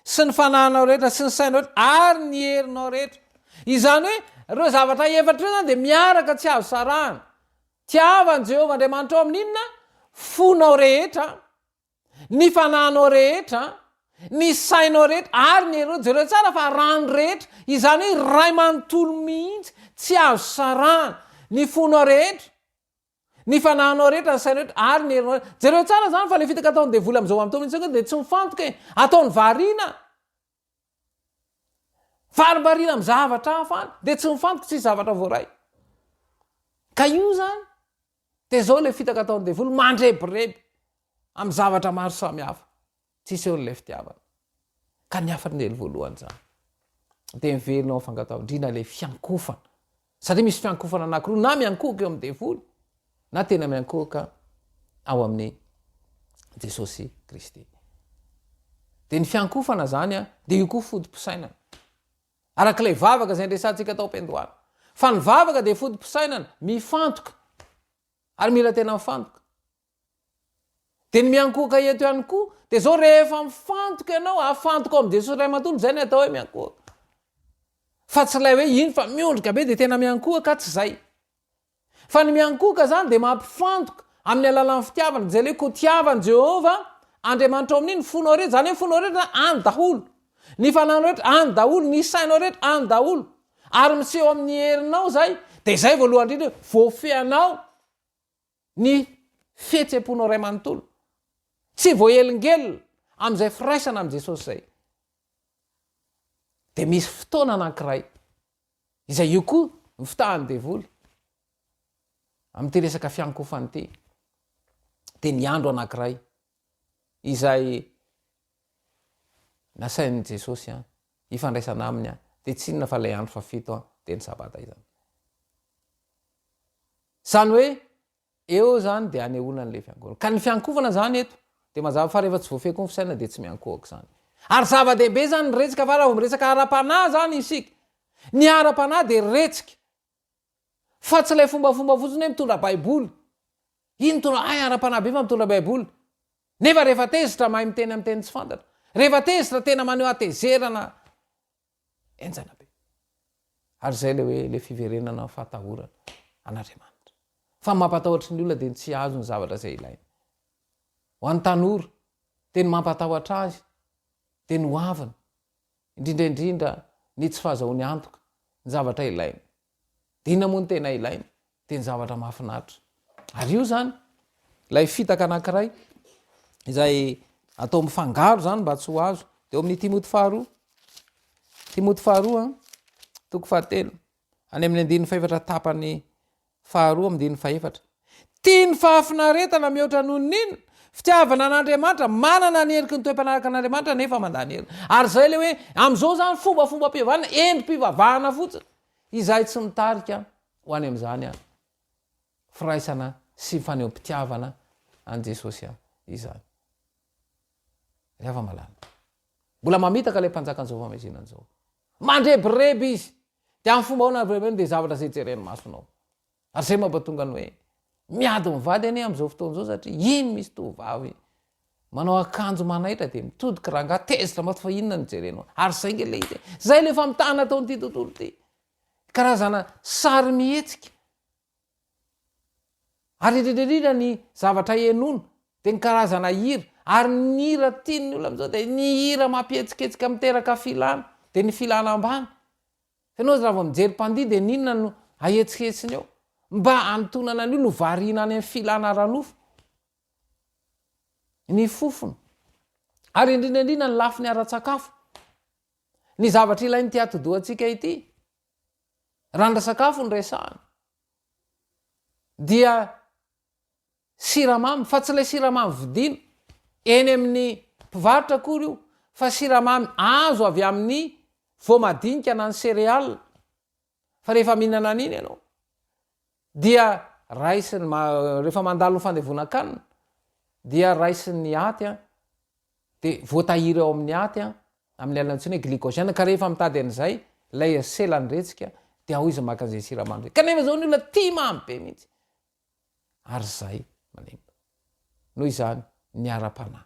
Speaker 1: sy ny fanahinao rehetra sy ny sainao rehetra ary ny herinao rehetra. Izany hoe ireo zavatra efatra io zany dia miaraka tsy azo sarahana. Tiavan'i Jehovahandriamanitra ao amin'ny inona? Fonao rehetra, ny fanahinao rehetra, ny sainao rehetra ary ny herinao. Jereo tsara fa rano rehetra. Izany hoe ray manontolo mihitsy tsy azo sarahana. Ny fonao rehetra, ny fanahinao rehetra, ny sainao rehetra ary ny herinao rehetra. Jereo tsara zany fa le fitaka ataony devoly amin'izao amin'itony dia tsy mifantoka ataony variana. Varim-bariana amin'ny zavatra hafa dia tsy mifantoka tsy zavatra voaray. Ka io zany dia zao le fitaka ataony devoly mandrebireby amin'ny zavatra maro samihafa. Tsisy eon'ilay fitiavana. Ka ny hafan'izay voalohany zany dia miverinao fangatahorindrina le fiankofana. Satria misy fiankofana anankiroa, na miankoka eo amin'ny devoly na tena miankoka ao amin'ny Jesosy Kristy. Dia ny fiankofana zany dia io koa fodim-pisainana. Arak'ilay vavaka izay ndresantsika tao am-piandohana. Fa ny vavaka dia fodim-pisainana mifantoka ary mila tena mifantoka. Dia ny miankoka eto ihany koa dia zao rehefa mifantoka ianao afantoka ao amin'ny Jesosy Ray Aman-tolo, zay ny atao hoe miankoka. Fa tsy ilay hoe iny fa miondrika be dia tena miankoka ka tsy zay. Fa ny miankoka zany dia mampifantoka amin'ny alalan'ny fitiavana. Zay le ko tiavan'i Jehova Andriamanitra ao amin'iny fonao rehetra. Zany hoe fonao rehetra any daholo. Ny fanahinao rehetra any daholo, ny sainao rehetra any daholo. Ary miseho amin'ny herinao zay, dia zay voalohany indrindra voafehanao ny fihetsem-ponao Ray Manontolo. Tsy voahelingelina amin'izay firaisana amin'i Jesosy zay. Dia misy fotoana anankiray izay io koa mifitahan'ny devoly amin'ity resaka fiankofana ity. de ny andro anankiray izay nasain'i Jesosy ifandraisana aminy de tsinona fa lay andro fafito de ny sabata izany. Zany hoe eo zany de anehoana n'le fiangonana. Ka ny fiankovana zany eto de mazava fa rehefa tsy voafehiko ny fisaina de tsy miankohako zany. Ary zava-dehibe zany resaka fa raha miresaka ara-panahy zany isika. Ny ara-panahy de retsika. Fa tsy lay fombafomba fotsiny hoe mitondra baiboly. Iny mitondra ara-panahy be fa mitondra baiboly. Nefa rehefa tezitra mahay miteny amin'ny teny tsy fantatra. Rehefa tezitra tena maneho atezerana enjana be. Ary zay le hoe le fiverenana fahatahorana an'Andriamanitra. Fa mampatahotra ny olona de tsy azo ny zavatra zay ilaina. Ho an'ny tanora de ny mampatahotra azy de ny hoavana, indrindraindrindra ny tsy fahazahoany antoka ny zavatra ilaina. De inona moa ny tena ilaina de ny zavatra mahafinaritra. Ary io zany lay fitaka anankiray izay atao mifangaro zany mba tsy ho azo de amin'ny Timoty faharoa. Timoty faharoa toko fahatelo any amin'ny 14 tapany faharoa amin'ny 14. Tia ny fahafinaretana mihoatra noho nina, fitiavana an'Andriamanitra, manana ny heriky ny toe-panaraka an'Andriamanitra nefa mandany herina. Ary zay le hoe am'izao zany fomba pivavahana, endrim-pivavahana fotsiny izay tsy mitarika ho any am'izany firaisana sy faneom-pitiavana an' Jesosy izany. Rehefa malala. Mbola mamitaka le mpanjaka an'izao famezinana zao. Mandrebireby izy. De amin'ny fomba hoana vremeny de zavatra zay jereny masonao. Ary zay mampatonga ny hoe miady mivady anie am'izao fotoana zao satria iny misy tovavy manao akanjo manaitra de mitodika ranga tezitra maty fa inona ny jerenao. Ary zay nge le izy. Zay le famitana taon'ity tontolo ity. Karazana sary mihetsika. Ary indrindra ny zavatra henona de ny karazana hira. Ary ny hira tian'ny olona am'izao de ny hira mampihetsiketsika miteraka filana de ny filana ambany. Fenao raha vao mijery mpandihy de ninona no ahetsiketsiny eo mba antonana ny olo variana any amin'ny filana ranofo. Ny fofona. Ary indrindraindrindra ny lafiny ara-tsakafo. Ny zavatra ilainy ty atodohantsika ity. Randra sakafo ny resahana. Dia siramamy, fa tsy ilay siramamy vidina eny amin'ny mpivarotra kory io, fa siramamy azo avy amin'ny voamadinika na ny sereal. Fa rehefa mihinana an'iny ianao dia raisiny rehefa mandalo ny fandevona-kanina dia raisin'ny aty de voatahiry ao amin'ny aty amin'ny alalantsiny hoe glycogène. Ka rehefa mitady an'izay lay selany retsika de ao izy maka an'izay siramamy. Kanefa zao ny olona tia mamy be mihitsy. Ary zay manemba. Noho izany ny ara-panahy.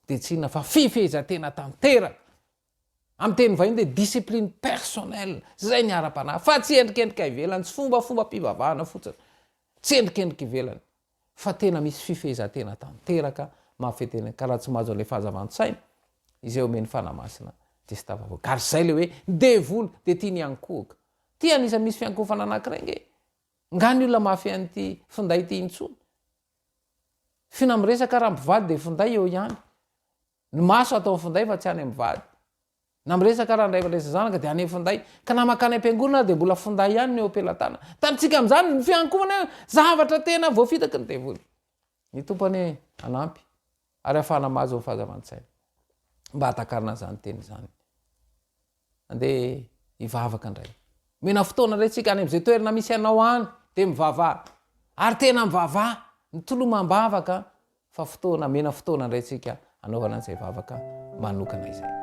Speaker 1: De tsy inona fa fifehezantena tanteraka. Amin'ny teny vahiny de discipline personnelle. Zay ny ara-panahy. Fa tsy endrikendrika ivelany, tsy fomba pivavahana fotsiny. Tsy endrikendrika ivelany. Fa tena misy fifehezantena tanteraka mahafetena. Ka raha tsy mahazo le fahazavan-tsaina, izay omeny fanamasina tsisy tafavoaka. Ary zay le hoe devoly de tia ny ankohaka. Tia anisany misy fiankofana anankiray nge. Nga ny olona mafy an'ity finday ty intsony. Fina miresaka raha mivady de finday eo ihany. Ny maso atao finday fa tsy any mivady. Na miresaka raha ndray valesa zanaka de any finday. Ka na makany am-piangonana de mbola finday ihany ny eo ampelatana. Tanitsika am'izany ny fiankomana zavatra tena voafitaky ny devoly. Ny tompany anampy ary afahana mahazo ny fahazavan-tsaina. Mba hatakarina zany teny zany. Andeha hivavaka indray. Mena fotoana indray tsika any am'izay toerana misy anao any de mivavaha. Ary tena mivavaha ny tolomam-bavaka fa fotoana mena fotoana indray tsika anaovana an'izay vavaka manokana izay.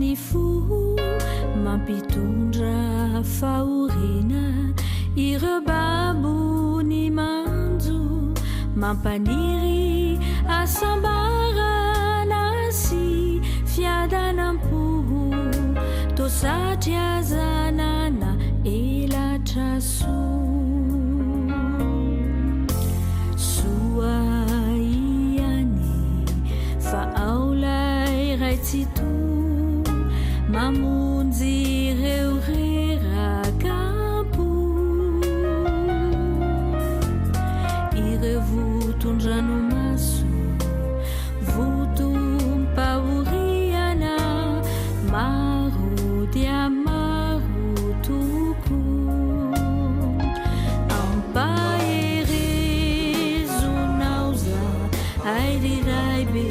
Speaker 2: ny fo mampitondra fahorina ireo babony manjo mampaniry asambarana sy fiadanam-po tosatry azanana elatra soaiany fa aolay raitsy to mamonjy ireo rerakampo ireo votondrano maso votompahoriana maro dia maro toko ampaherezonao za airiray be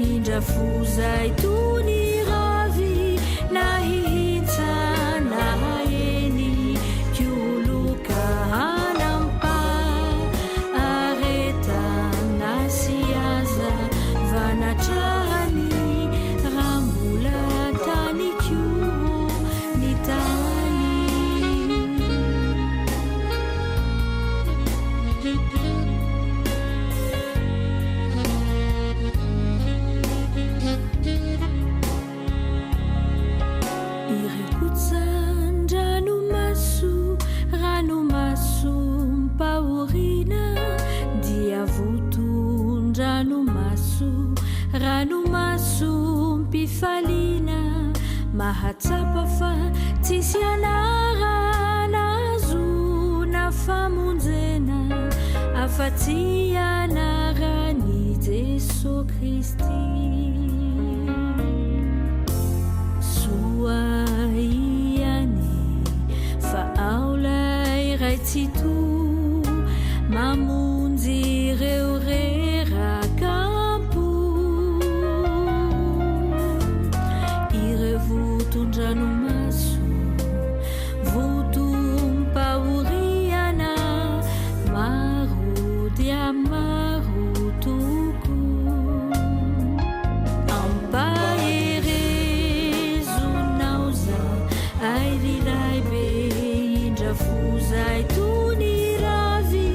Speaker 2: indrafozay tony ravy nahihitsana eny kioloka hanampa aretana sy aza vanatrahany rambola tany kio ny tany ranomaso mpahorina dia votondranomaso ranomaso mpifaliana mahatsapa fa tsisy anarana azona famonjena afa-tsy anarany Jesosy Kristy soaiany fa aolay raitsy to mamonjy ireo rerakampo ireo votondranomaso votompahoriana maro dia maro toko ampaherezonao za airiray be indrafozay tony ravy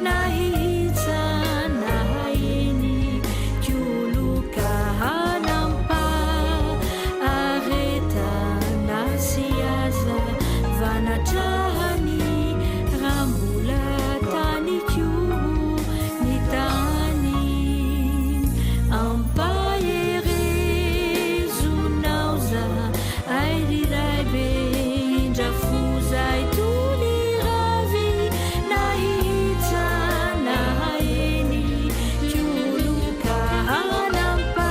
Speaker 2: nahihitsana eny kioloka hanampa aretana sy aza vanatrahany rambola tany kio ny tany ampaherezonao za airiray be indrafozay tony ravy nahitsana eny kioloka hanampa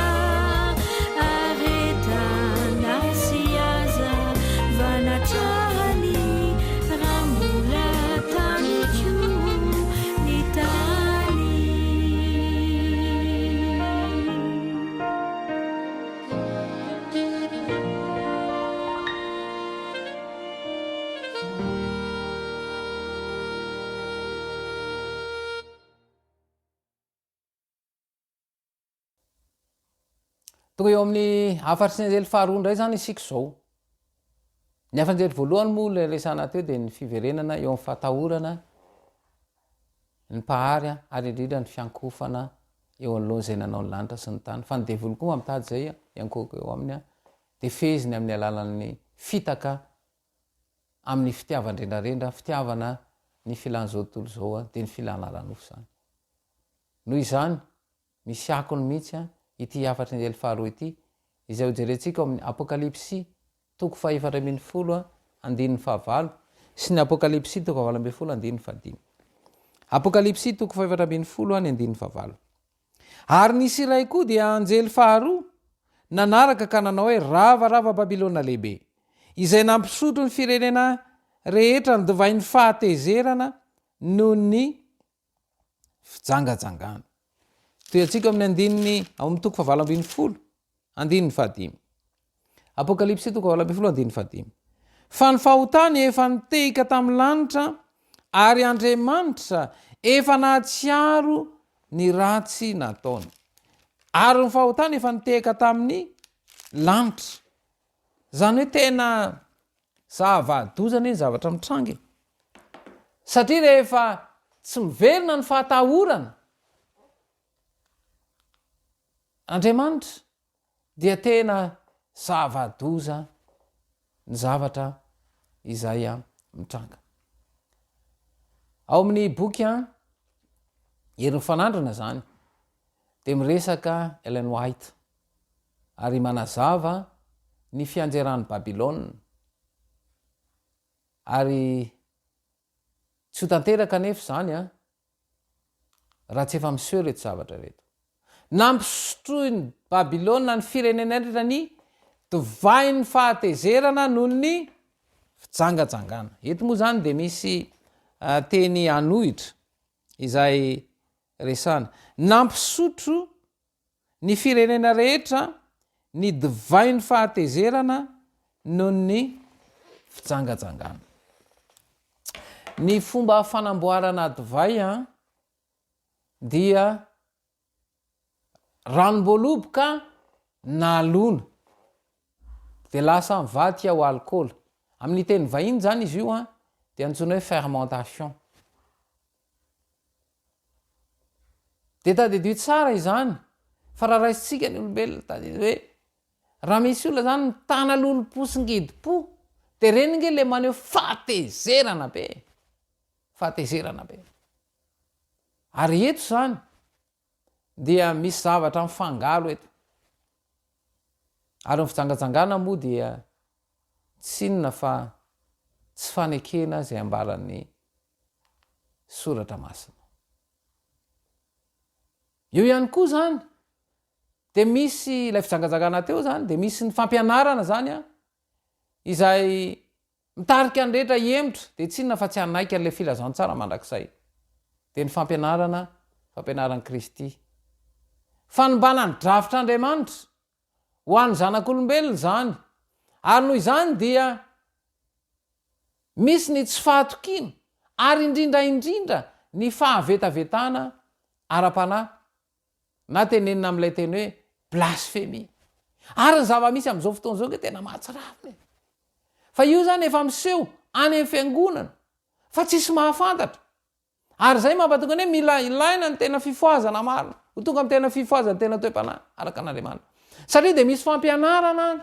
Speaker 2: aretana sy aza vanatrahany rambola tany kio ny tany
Speaker 1: tonga eo amin'ny afatsy ny anjely faharoa indray zany isika zao ny afanjely voalohany moa le resana teo dia ny fiverenana eo amin'ny fahatahorana ny pahary ary indrindra ny fiankofana eo anoloany zay nanao ny lanitra sy ny tany fa ny devolo koa mamitady zay iankoko eo aminy dia feziny amin'ny alalan'ny fitaka amin'ny fitiavan-drendrarendra fitiavana ny filany zao tontolo zao dia ny filana ranofo zany noho izany misy akony mihitsy ity afatry ny anjely faharoa ity izay hojerentsika amin'ny apokalipsy toko 7:15 sy ny apokalipsy toko 8:15 apokalipsy toko 7:15 ary nisy iray koa dia anjely faharoa nanaraka ka nanao hoe ravarava Babilona lehibe izay nampisotro ny firenena rehetra ny divainy fahatezerana noho ny fijangajangana toyatsika amin'ny andininy amin'ny toko 7:15 apokalipsy toko 7:15 fa ny fahotany efa nitehika tamin'ny lanitra ary Andriamanitra efa nahatsiaro ny ratsy nataony ary ny fahotany efa nitehika tamin'ny lanitra zany hoe tena zavadozana iny zavatra mitrangy satria rehefa tsy miverina ny fahatahorana Andriamanitra dia tena zavadoza ny zavatra izay mitranga ao amin'ny boky herin'ny fanandrana zany de miresaka Ellen White ary manazava ny fianjeran'ny Babilôna ary tsy ho tanteraka nefa zany raha tsy efa miseho reto zavatra reto nampisotroiny Babilôna ny firenena rehetra ny divainy fahatezerana noho ny fijangajangana eto moa zany de misy teny anohitra izay resana nampisotro ny firenena rehetra ny divainy fahatezerana noho ny fijangajangana ny fomba fanamboarana divay dia ranom-boaloboka na lona de lasa mivaty ao alcool amin'ny teny vahiny zany izy io de antsoina hoe fermentation de tadedio tsara izany fa raha raisitsika ny olombelona tadedio hoe raha misy olona zany mitana lolo-posingidi-po de reny nge le maneho fahatezerana be ary eto zany dia misy zavatra mifangalo eto ary nyfijangajangana moa dia tsy inona fa tsy fanekena zay ambaran'ny soratra masina eo ihany koa zany de misy ilay fijangajangana teo zany de misy ny fampianarana zany izay mitarika ny rehetra hemitra de tsy inona fa tsy hanaika an'lay filazantsara mandrakizay de ny fampianaran'ny Kristy fanombana ny drafitr'Andriamanitra ho an'ny zanak'olombelona zany ary noho izany dia misy ny tsy fahatokina ary indrindra ny fahavetavetana ara-panahy na tenenina amin'ilay teny hoe blasphemie ary ny zava-misy am'izao fotoana zao ke tena mahatsiravina fa io zany efa miseho any amin'ny fiangonana fa tsisy mahafantatra ary zay mampatonga hoe mila ilaina ny tena fifoazana marina ho tonga amin'ny tena fifoazana tena toe-panahy araka an'Andriamanitra satria de misy fampianarana any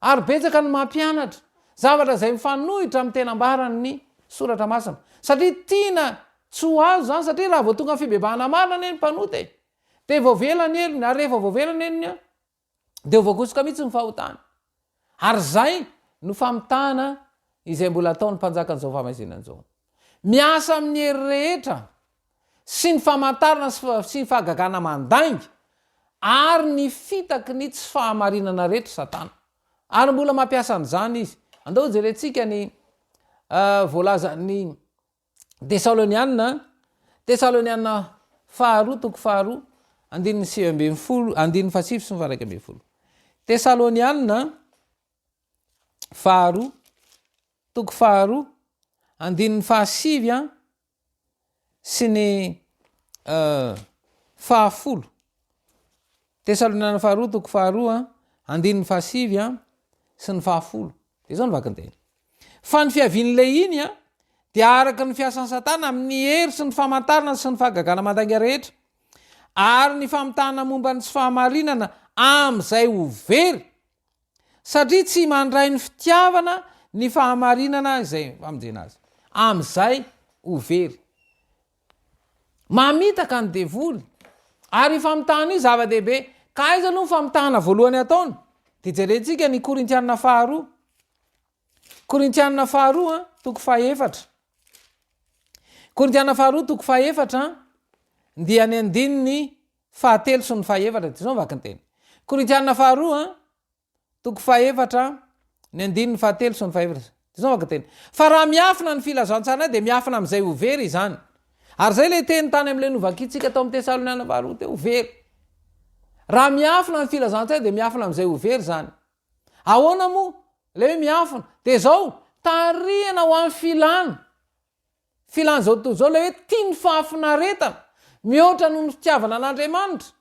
Speaker 1: ary betsaka ny mampianatra zavatra zay mifanohitra amin'ny tena ambarany ny soratra masina satria tiana tsy ho azo zany satria raha vao tonga amin'ny fibebahana marina ny mpanoty de voavelany elony ary rehefa voavelany elony de voakosoka mihitsy ny fahotana ary zay no famitana izay mbola ataon'ny mpanjakan'izao famazinan'izao miasa amin'ny hery rehetra sy ny famantarana sy ny fahagagana mandainga ary ny fitaky ny tsy fahamarinana rehetra satana ary mbola mampiasa an'izany izy andao jerentsika ny voalazan'ny Tesaloniana faharoa toko faharoa andin'ny sivy ambin'ny folo andin'ny fahasivy sy ny faha raika ambin'ny folo Tesaloniana faharoa toko faharoa andin'ny fahasivy sy ny fahafolo Tesaloniana faharoa toko faharoa andin'ny fahasivy sy ny fahafolo de zao ny vakinteny fa ny fiavian'le iny dia araka ny fiasan'ny satana amin'ny hery sy ny famantarana sy ny fahagagana mandainga rehetra ary ny famitana momba ny tsy fahamarinana am'izay ho very satria tsy mandray ny fitiavana ny fahamarinana izay famonjena azy am'izay ho very mamitaka ny devoly ary famitahana io zava-dehibe ka aiza aloha ny famitahana voalohany ataony de jerentsika ny Korintianina faharoa toko fahaefatra Korintianina faharoa toko fahaefatra dia ny andininy fahatelo sy ny fahaefatra de zao vaky ny teny Korintianina faharoa toko fahaefatra ny andininy fahatelo sy ny fahaefatra de zao vaky ny teny fa raha miafina ny filazantsara de miafina am'izay ho very izany ary zay le teny tany am'le novakitsika atao amin'ny Tesaloniana faharoa teo ho very raha miafina ny filazantsara de miafina am'izay ho very zany ahoana moa le hoe miafina de zao tarihana ho amin'ny filana zao tontolo zao le hoe tia ny fahafinaretana mihoatra noho ny fitiavana an'Andriamanitra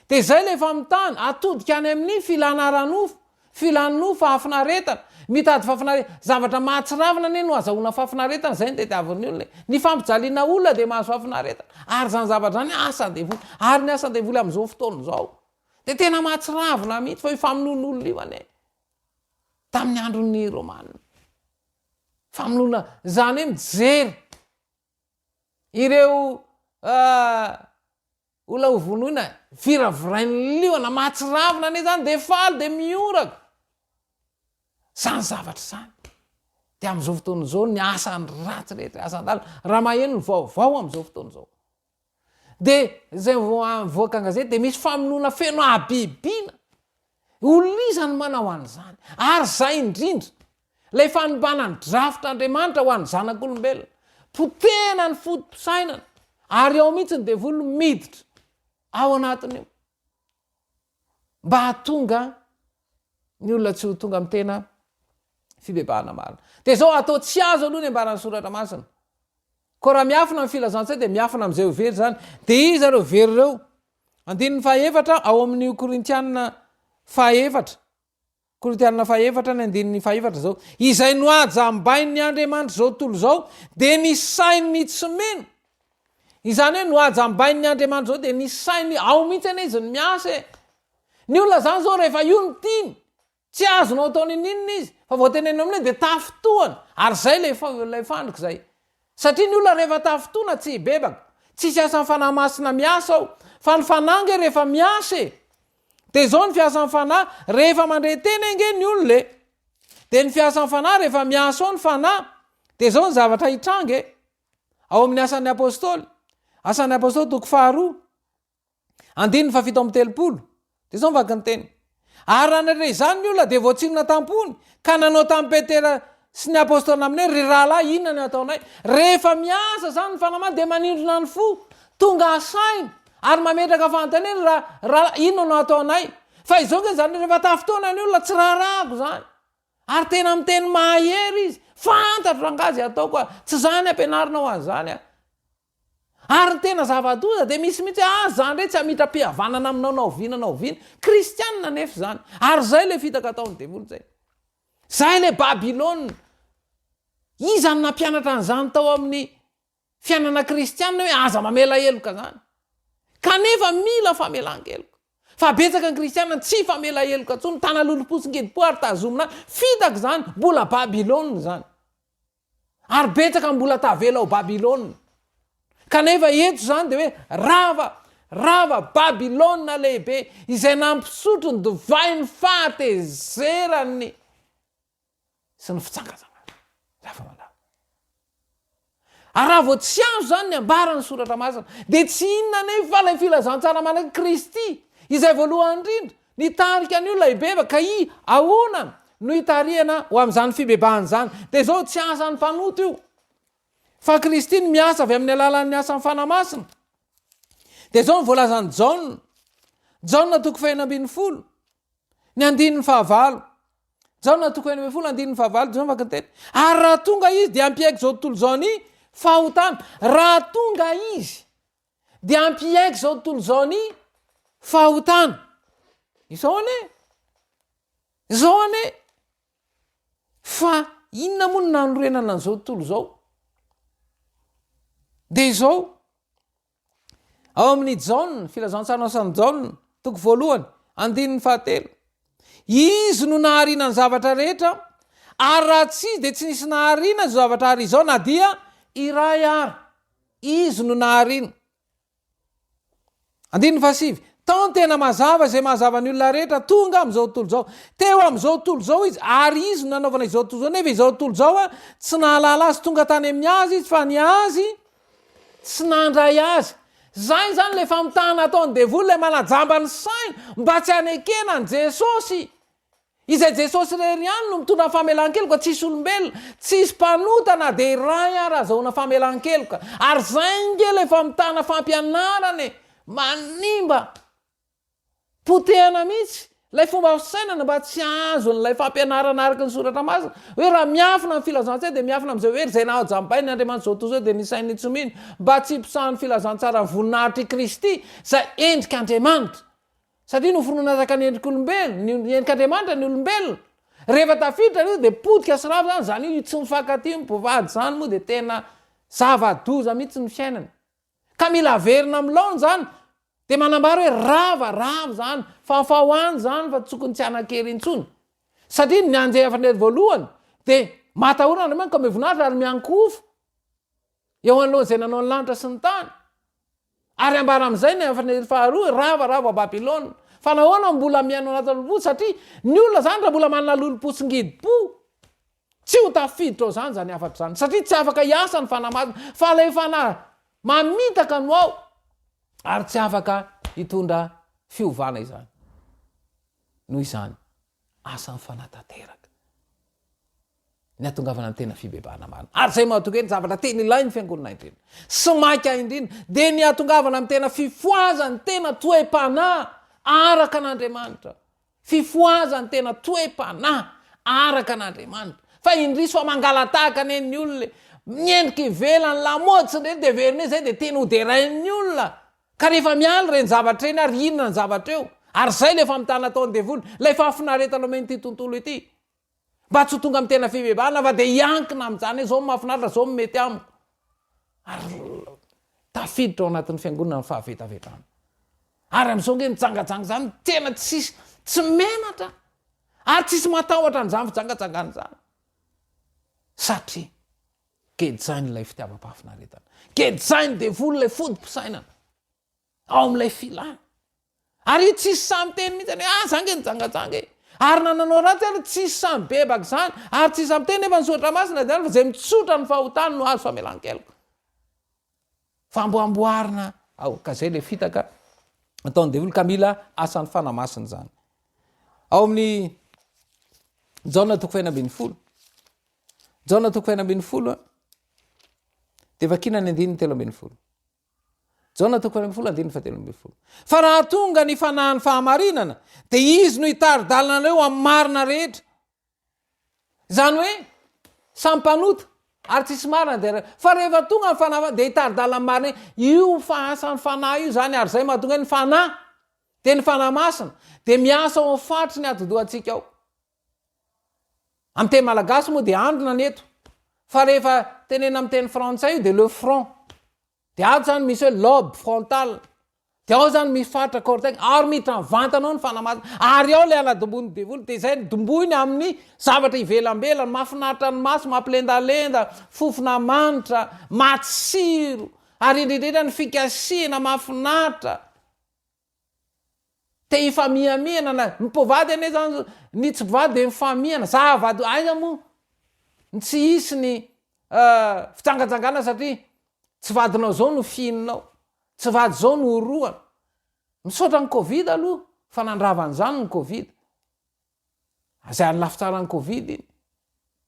Speaker 1: de zay le famitana atodika any amin'ny filana ara-nofo filano fahafinaretana mitady fahafinaretana zavatra mahatsiravina ne no azahoana fahafinaretana zay ny tetiavin'ny olona ny fampijaliana olona dia mahazo fahafinaretana ary zany zavatra zany asan-devoly ary ny asan-devoly amin'izao fotoana izao dia tena mahatsiravina mihitsy fa famonoan'olona io ane tamin'ny andron'ny romanina famonoana zany hoe mijery ireo olona ho vonoina viravirain'ny liona mahatsiravina ane zany dia faly dia mioraka zany zavatra zany dia amin'izao fotoana izao ny asany ratsy rehetra asan-dala raha maheno ny vaovao amin'izao fotoana izao dia zay voaka gazety dia misy famonoana feno abibiana olizany manao an'izany ary zay indrindra lay fanobana ny drafitr'andriamanitra ho an'ny zanak'olombelona potena ny fotom-pisainana ary ao mihitsy ny devolo miditra ao anatin'io mba hatonga ny olona tsy ho tonga amin'ny tena fibebahana marina dia zao atao tsy azo aloha ny ambarany soratra masina ko raha miafina amin'ny filazantsay dia miafina amin'izay ho very zany dia iza reo very reo andininy fahaefatra ao amin'ny korintianina fahaefatra korintianina fahaefatra ny andininy fahaefatra zao izay noajambain'ny andriamanitra zao tontolo zao dia ny sainy tsy meno izany hoe noajambain'ny andriamanitra zao dia ny sainy ao mihitsy ane izy ny miasa ny olona zany zao rehefa io ny tiny tsy azonao ataony ninona izy fa voatenena amin'io dia tafitoana ary zay lay fandrika zay satria ny olona rehefa tafitoana tsy hibebaka tsisy asan'ny fanahy masina miasa ao fa ny fanange rehefa miasa dia zao ny fiasan'ny fanahy rehefa mandre tena enge ny olona dia ny fiasan'ny fanahy rehefa miasa ao ny fanahy dia zao ny zavatra hitrange ao amin'ny asan'ny apôstôly asan'ny apôstôly toko 2 andininy fafito amby 30 dia zao mivaky ny teny ary raha nare izany ny olona dia voatsinona tampony ka nanao tamin'ny petera sy ny apôstôly aminay ry rahalahy inona ny ataonay rehefa miasa zany ny fanamany dia manindrona ny fo tonga asainy ary mametraka fantaneny raha inona no ataonay fa izao ke zany rehefa tafitoana ny olona tsy raharahako zany ary tena amin'ny teny mahery izy fantatro rangazy ataoko tsy zany ampianarina ho an'izany ary ny tena zava-doza dia misy mihitsy zany re tsy amitra-pihavanana aminao naoviana kristianina nefa zany ary zay le fitaka ataony devolo zay le babilôna izany nampianatra an'izany tao amin'ny fiainana kristianina hoe aza mamela eloka zany kanefa mila famelan-keloka fa betsaka ny kristianina tsy famela eloka tsony tana loloposingedipo ary tazomina fitaka zany mbola babilôna zany ary betsaka mbola tavela ao babilôna kanefa eto zany dia hoe rava babilôna lehibe izay nampisotro ny divay ny fahatezerany sy ny fitsangazana ary raha vao tsy azo zany ny ambarany soratra masina dia tsy inona nefa fa lay filazantsara manaky kristy izay voalohany indrindra nitarika ny olona hibeba ka ahoana no hitariana ho amin'izany fibebahany zany dia zao tsy asan'ny mpanoto io fa kristy ny miasa avy amin'ny alalan'ny asan'ny fanamasina dia zao ny voalazany jaona toko 1:10 ny andininy fahavalo jaona toko 1:10 andininy fahavalo zao maka teny ary raha tonga izy dia ampiaiky zao tontolo zao ny fahotana raha tonga izy dia ampiaiky zao tontolo zao ny fahotana izao ane fa inona moa ny nanorenana an'izao tontolo zao dia izao ao amin'ny jaona filazantsara asan'ny jaona toko 1 andininy 7 izy no naharina ny zavatra rehetra ary raha tsy izy dia tsy nisy naharina ny zavatra ary izao na dia iray ary izy no naharina andininy 7 tao ny tena mazava zay mahazava ny olona rehetra tonga amin'izao tontolo zao teo amin'izao tontolo zao izy ary izy no nanaovana izao tontolo zao nefa izao tontolo zao tsy nahalala azy tonga tany amin'ny azy izy fa ny azy tsy nandray azy zay zany le famitahana ataony devolo lay manajamba ny saina mba tsy hanekena ny jesosy izay jesosy rery ihany no mitondra famelan-keloka tsisy olombelona tsisy mpanotana dia iray ary azahoana famelan-keloka ary zay nge le famitahana fampianarany manimba potehana mihitsy lay fomba fisainana mba tsy azony lay fampianarana araka ny soratra masina hoe raha miafina amin'ny filazantsara dia miafina amin'izay hery zay nahajabainy andriamanitra zao toy zao dia nisainy tsominy mba tsy hipisahan'ny filazantsara ny voninahitry kristy zay endrika andriamanitra satria nofononazaka ny endrik'olombelona ny endrik'andriamanitra ny olombelona rehefa tafiditra io dia potika sy rava zany io tsy mifankaty mpovady zany moa dia tena zava-doza mihitsy ny fiainana ka mila averina amin'ny laony zany dia manambara hoe ravarava zany fafahoany zany fa tsokony tsy anakery intsony satria ny anjey fanety voalohany dia matahorana andriamanitra ka mivonahitra ary miankofo eo an'lohan'izay nanao ny lanitra sy ny tany ary ambara amin'izay ny fanety faharoa ravarava babilôna fa nahoana mbola miaino anaty lolompo satria ny olona zany raha mbola manana lolompotsingidi-po tsy ho tafiditra ao zany zany afatra zany satria tsy afaka hiasa ny fanamatiny fa ilay fanahy mamitaka no ao ary tsy afaka hitondra fiovana izany noho izany asan'ny fanatanteraka ny atongavana ny tena fibebahana marina ary zay mahatoka ny zavatra teny ilay ny fiangonana indrindra sy maika indrindra dia ny atongavana amin'ny tena fifoazany tena toe-panahy araka an'Andriamanitra fifoazany tena toe-panahy araka an'Andriamanitra fa indrisy fa mangalatahaka ny olona miendrika ivelany lamody reny dia verina zay dia tena hoderain'ny olona ka rehefa mialy reny zavatra eny ary inona ny zavatra eo ary zay le famitana ataony devoly lay fahafinaretana omeny ity tontolo ity mba tsy ho tonga amin'ny tena fibebahana fa dia hiankina amin'izany hoe zao mahafinaritra zao mety amiko ary tafiditra ao anatin'ny fiangonana ny fahavetavetrana ary amin'izao nge mitsangatsanga zany tena tsy menatra ary tsisy matahotra n'izany fitsangatsangana zany satria kedzainy ilay fitiavam-pahafinaretana kedzainy devoly ilay fodi-pisainana ao amin'ilay filana ary io tsisy samy teny mihitsy hoe zange nitsangatsanga ary nananao ratsy ary tsisy samy bebaka zany ary tsisy samy teny nefa nisotra masina zany fa zay mitsotra ny fahotany no azo famelan-keloko famboamboarina ao ka zay le fitaka ataony devoly ka mila asan'ny fanamasina zany ao amin'ny jaona toko 1:20 jaona toko 1:20 dia vakina ny 13:20 jaona toko 1:13 fa raha tonga ny fanahin'ny fahamarinana dia izy no hitaridalana eo amin'ny marina rehetra zany hoe sampanota ary tsisy marina dia fa rehefa tonga ny fanahy dia hitaridalana amin'ny marina io fahasan'ny fanahy io zany ary zay mahatonga ny fanahy dia ny fanahy masina dia miasa ao fatry ny atodohantsika ao amin'ny teny malagasy moa dia androna ny eto fa rehefa tenena amin'ny teny frantsay io dia le front dia ato zany misy hoe lobe frontal dia ao zany misy fatra cortex ary miditra ny vantanao ny fanamasina ary ao le anadombony devoly dia zay domboiny amin'ny zavatra ivelambelany mahafinaritra ny maso mampilendalenda fofona manitra matsiro ary indrindrindra ny fikasiana mahafinaritra te hifamihamihana na mipovady ane zany ny tsy mpivady dia mifamihana zavady aiza moa ny tsy hisy ny fitsangatsangana satria tsy vadinao zao no fihinanao tsy vady zao no oroana misaotra ny covid aloha fa nandravan'izany ny covid zay any lafitsara ny covid iny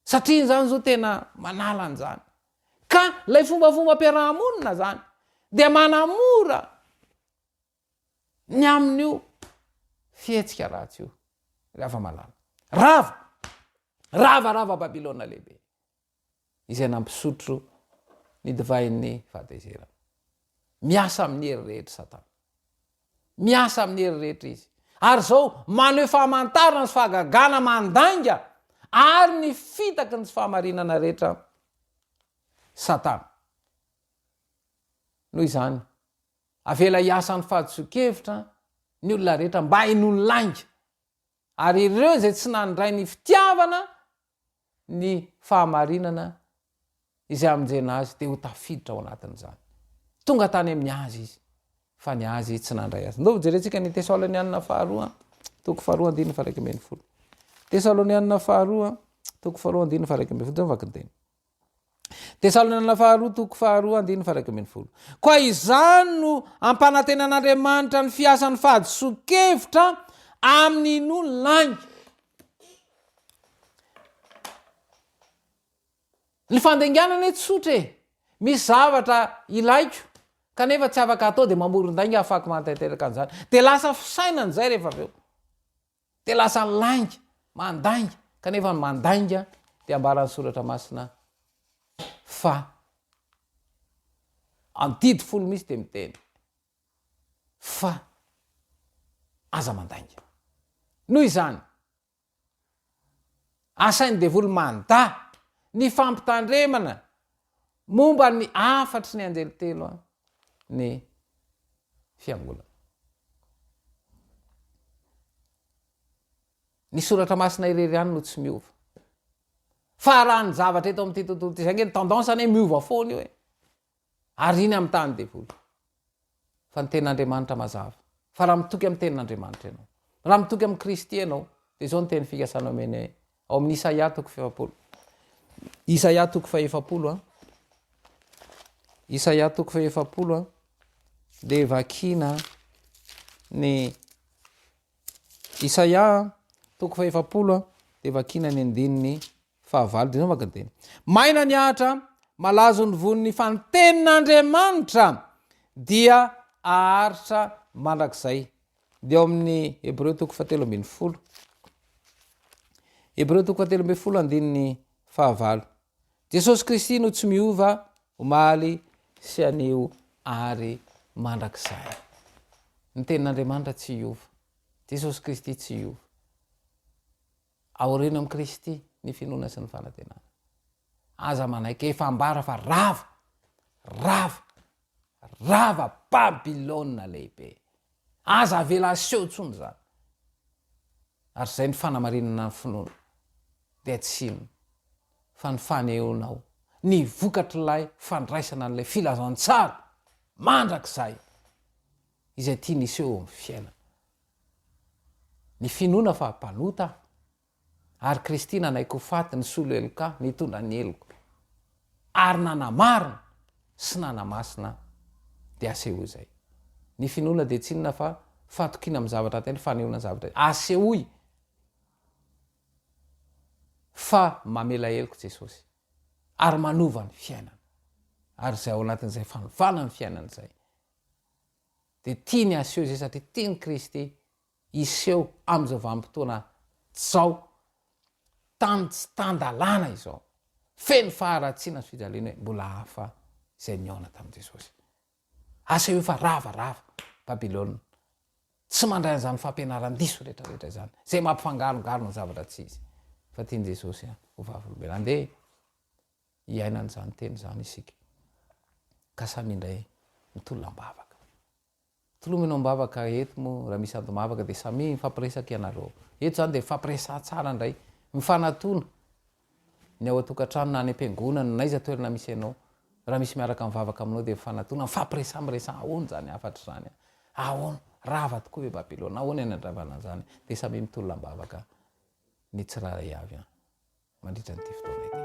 Speaker 1: satria zany zao tena manala an'izany ka lay fombafomba ampiarahamonina zany dia manamora ny amin'io fihetsika ratsy io rehefa malala ravarava babilôna lehibe izay nampisotro ny divain'ny fahataizerana miasa amin'ny hery rehetra satana miasa amin'ny hery rehetra izy ary zao maneho fahamantarana sy fahagagana mandainga ary ny fitaky ny sy fahamarinana rehetra satana noho izany avela hiasan'ny fahadisokevitra ny olona rehetra mba in'ololainga ary ireo zay tsy nandray ny fitiavana ny fahamarinana izay aminjena azy dia ho tafiditra ao anatin'izany tonga tany amin'ny azy izy fa ny azy tsy nandray azy ndao jerentsika ny tesalonianina faharoa toko 2:1 tesalonianina faharoa toko 2:1 zao vaky ny teny tesalonianina faharoa toko 2:1 koa izany no ampanantenan'Andriamanitra ny fiasan'ny fahadisokevitra amin'ny nolonainga ny fandenganana tsotra misy zavatra ilaiko kanefa tsy afaka atao dia mamoron-dainga afaky mantaiteraka an'izany dia lasa fisainana zay rehefa aveo dia lasa lainga mandainga kanefa ny mandainga dia ambarany soratra masina fa andidy folo misy dia miteny fa aza mandainga noho izany asainy devolo manda ny fampitandremana momba ny afatry ny anjely telo a ny fiangolana. Ny soratra masina irery any no tsy miova fa raha ny zavatra eto amin'ity tontolo ty zay nge ny tendansany hoe miova foana io e ary iny amin'ny tany devolo fa ny tenin'Andriamanitra mazava fa raha mitoky amin'ny tenin'Andriamanitra ianao raha mitoky amin'ny Kristy ianao de zao ny teny fikasanao mene ao amin'ny Isaia toko fefapolo Isaia toko faefapolo a Isaia toko faefapolo a de vakina ny Isaia toko faefapolo a de vakina ny andininy fahavalo de zao makateny maina ny ahatra malazo ny voniny fa ny tenin'Andriamanitra dia aharitra mandrakizay de ao amin'ny Hebreo toko fahatelo ambin'ny folo Hebreo toko fahatelo ambin'ny folo andininy fahavalo Jesosy Kristy no tsy miova omaly sy anio ary mandrakizay. Ny tenin'Andriamanitra tsy iova, Jesosy Kristy tsy iova. Aorino amin'ny Kristy ny finoana sy ny fanantenana. Aza manaiky efa ambara fa rava Babilôna lehibe. Aza avela seho tsony zany. Ary zay ny fanamarinana ny finoana. Dia tsino fa ny faneonao ny vokatr'ilay fandraisana an'ilay filazantsara mandrakizay izay tia niseho amin'ny fiainana. Ny finoana fa palota ary Kristy nanaiko ho faty ny solo eloka nitondra ny eloko ary nanamarina sy nanamasina dia aseho izay. Ny finoana dia tsy inona fa fatokina amin'ny zavatra tena fanehoana zavatra asehoy fa mamela eloko Jesosy ary manova ny fiainana ary zay ao anatin'izay fanovana ny fiainana zay de tia ny aseho zay satria tia ny Kristy iseho amin'izao vanim-potoana zao tany tsy tandalana izao feno faharatsiana sy fijaliana hoe mbola hafa izay niaona tamin'i Jesosy. Aseho fa rava Babilôna tsy mandray an'izany fampianaran-diso rehetrarehetra zany zay mampifangarongaro ny zavatra tsy izy fa tiany Jesosy ho vavolombelona andeha hiaina n'izany teny zany isika ka samy indray mitolona-bavaka tolominao mbavaka eto mo raha misy antomavaka de samy mifampiresaka ianareo eto zany de mifampiresaha tsara ndray mifanatona ny ao atokantrano na any am-piangonana naiza toerana misy ianao raha misy miaraka mivavaka aminao de mifanatona mifampiresaha miresaha ahoana zany afatra zany ahoana rava tokoa hoe Babilôna ahoana anandravana zany de samy mitolona-bavaka ny tsiraray avy mandritra nyity fotoana ity.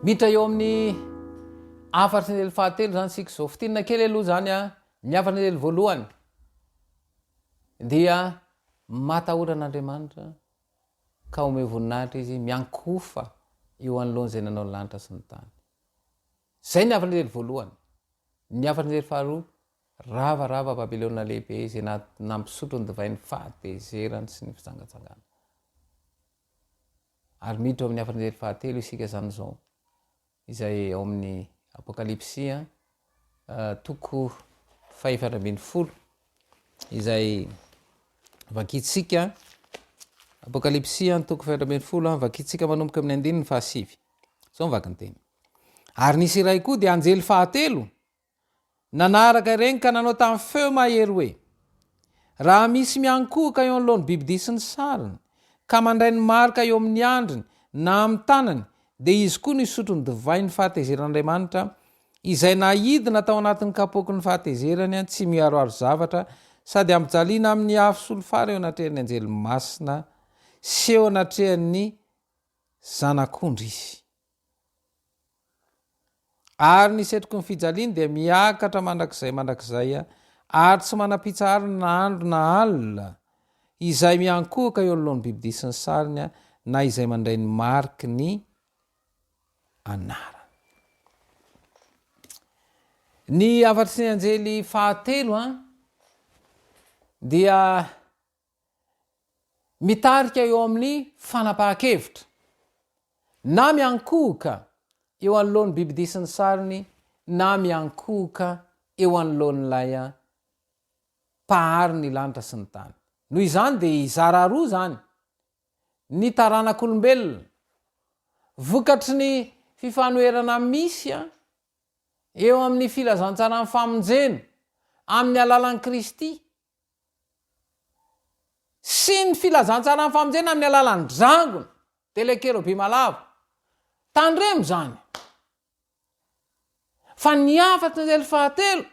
Speaker 1: Miditra eo amin'ny afatry ny elo fahatelo zany sika zao fitinina kely aloha zany ny afatry ny elo voalohany dia matahotra an'Andriamanitra ka ome voninahitra izy miankofa eo anoloana zay nanao ny lanitra sy ny tany. Zay ny afatry ny elo voalohany ny afatranjery faharoa ravarava Babilôna lehibe izay nampisotro ny divainy fahatezerany sy ny fitsangatsangana. Ary miditra amin'ny afatranjery fahatelo isika zany zao izay ao amin'ny apokalipsia toko 7 izay vakitsika apokalipsia toko 7 vakitsika manomboka amin'ny 9 zao mivaky ny teny. Ary nisy iray koa dia anjely fahatelo nanaraka ireny ka nanao tamin'ny feo mahery hoe raha misy miankohoka eo anoloany bibidia sy ny sariny ka mandray ny marika eo amin'ny andriny na amin'ny tanany dia izy koa nisotro ny divainy fahatezeran'Andriamanitra izay nahidina tao anatin'ny kapoky ny fahatezerany tsy miaroaro zavatra sady ampijaliana amin'ny afo solofara eo anatrehan'ny anjely masina sy eo anatrehan'ny zanak'ondry izy. Ary nisetroko ny fijaliany dia miakatra mandrakizay ary tsy manam-pitsarana na andro na alina izay miankohoka eo anoloany bibidia sy ny sariny na izay mandray ny mariky ny anarany. Ny afatry ny anjely fahatelo dia mitarika eo amin'ny fanapahan-kevitra na miankohoka eo anoloany bibidia sy ny sariny na miankohoka eo anoloan'ilay pahary ny lanitra sy ny tany. Noho izany dia izara roa zany ny taranak'olombelona vokatry ny fifanoherana misy eo amin'ny filazantsara ny famonjena amin'ny alalan'i Kristy sy ny filazantsara ny famonjena amin'ny alalan'ny drangona dia le kerobima lava tandremo zany. Fa ny afatry ny anjely fahatelo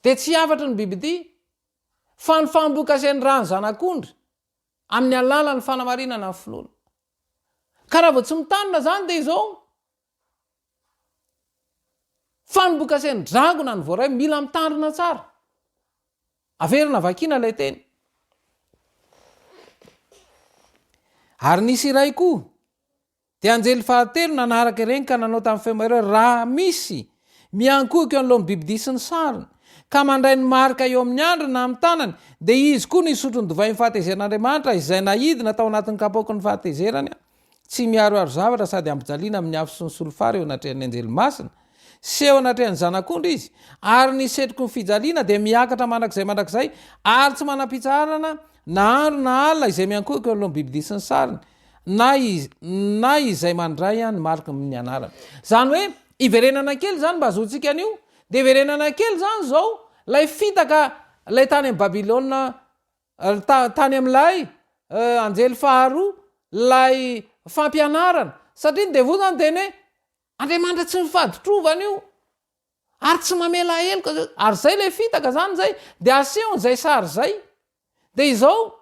Speaker 1: dia tsy afatry ny bibidia fa ny fambokasen'ny rano zanak'ondry amin'ny alalan'ny fanamarinana ny finoana. Ka raha vao tsy mitanina zany dia izao fanbokasen'ny drangona ny voaray mila mitandrina tsara. Averina vakina ilay teny. Ary nisy iray koa dia anjely fahatelo nanaraka ireny ka nanao tamin'ny feo mahery hoe raha misy miankohoka eo anoloany bibidia sy ny sariny ka mandray ny marika eo amin'ny andriny na amin'ny tanany dia izy koa nisotro ny divainy fahatezerαν'Andriamanitra izay nahidina tao anatin'ny kapoky ny fahatezerany tsy miaroaro zavatra sady ampijaliana amin'ny afo sy ny solofara eo anatrehan'ny anjely masina sy eo anatrehan'ny zanak'ondry izy. Ary nisetroko ny fijaliana dia miakatra mandrakizay ary tsy manam-pitsarana na andro na alina izay miankohoka eo anoloany bibidia sy ny sariny na izay mandray ny mariky ny anarany. Zany hoe iverenana kely zany mba azontsika an'io dia iverenana kely zany zao lay fitaka lay tany amin'ny Babilôna tany amin'ilay anjely faharoa lay fampianarana satria ny devoa zany teny hoe Andriamanitra tsy mifaditrovana io ary tsy mamela heloka ary zay lay fitaka zany zay dia asehony zay sary zay dia izao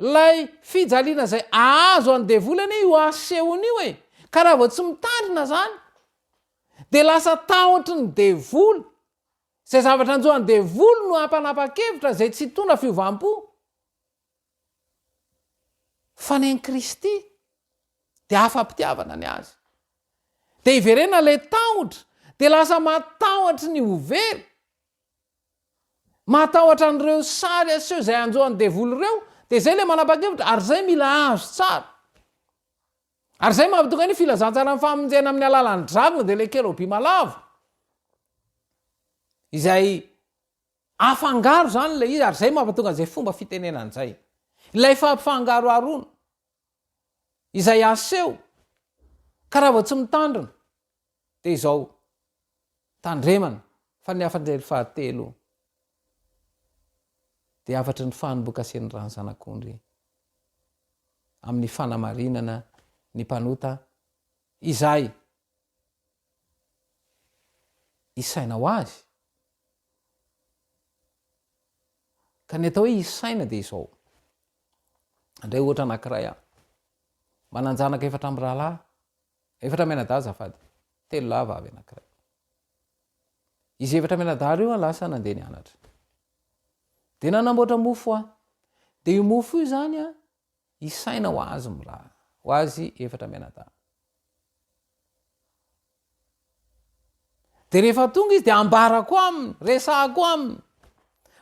Speaker 1: lay fijaliana zay azo any devolany io asehony io ka raha vao tsy mitandrina zany dia lasa taotry ny devoly zay zavatra anjohan'ny devoly no hampanapa-kevitra zay tsy tondra fiovampo fa ny an'i Kristy dia afa-pitiavana ny azy dia iverena lay tahotra dia lasa matahotra ny overy matahotra an'ireo sary aseho zay anjohan'ny devoly ireo dia zay le manapa-kevitra ary zay mila azo tsara ary zay mampitonga ny filazantsara ny famonjena amin'ny alalan'ny dragona dia le kerobima lava izay afangaro zany le izy ary zay mampatonga zay fomba fitenenan'izay ilay fampifangaro arona izay aseho ka raha vao tsy mitandrina dia izao tandremana fa ny afatranjely fahatelo dia afatry ny fanombokasen'ny rano zanak'ondry amin'ny fanamarinana ny mpanota izay isaina ho azy ka ny atao hoe isaina dia izao andray ohatra anankiray mananjanaka efatra amin'ny rahalahy efatra menadaza fady telo lahy vavy anankiray izy efatra menadary io lasa nandeha nianatra dia nanamboatra mofo dia io mofo io zany isaina ho azy miraha ho azy efatra menadary de rehefa tonga izy de ambarako aminy resako aminy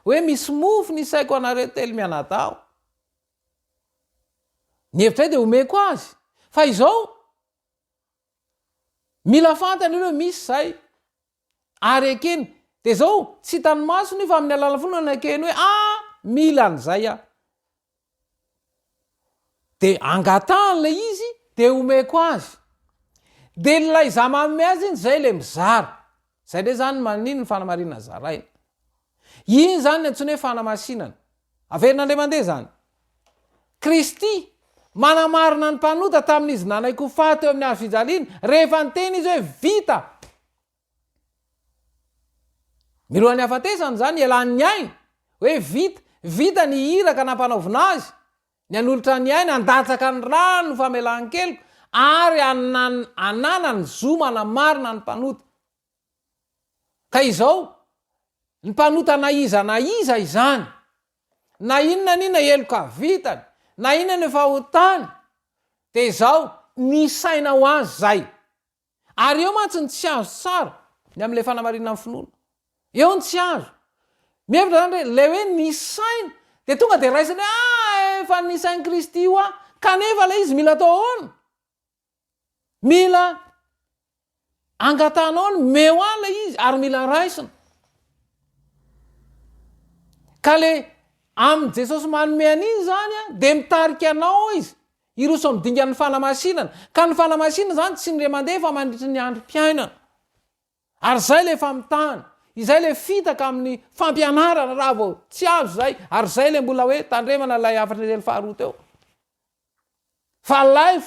Speaker 1: hoe misy mofo ny saiko anareo telo mianatao. Ny hevitray de omeko azy fa izao mila fantany ireo misy zay ary ekeny de zao tsy hitany masony fa amin'ny alala foana ny ekeny hoe mila an'izay de angatan'le izy de omeko azy de lay za manome azy iny zay le mizara zay le zany manino ny fanamarinana zaraina iny zany ny antsony hoe fanamasinana averinandre mandeha zany Kristy manamarina ny mpanota tamin'izy nanaiko faty eo amin'ny harovijaliana rehefa nyteny izy hoe vita milohan'ny hafatesany zany elan'ny ainy hoe vita ny iraka nampanaovina azy ny anolotra ny ainy andatsaka ny rano famelan-keliko ary anana ny zomana marina ny mpanota ka izao ny mpanota na iza izany na inona nina eloka vitany na inona ny efa hotany de zao ny saina ho azy zay ary eo mantsy ny tsy azo tsara ny amin'le fanamarinana ny finoana eo ny tsy azo mihevitra zany le hoe ny saina de tonga de raisiny hoe efa ny sain'i Kristy io kanefa le izy mila atao ahoana mila angatanao ny meo ala izy ary mila raisina ka le amin'ny Jesosy manome an'iny zany de mitarika anao izy iroso midinga ny fanamasinana ka ny fanamasinana zany tsy ny re mandeha fa mandritry ny androm-piainana ary zay le famitana izay le fitaka amin'ny fampianarana raha vao tsy azo zay ary zay le mbola hoe tandremana lay afatra zay faharoa teo fa lay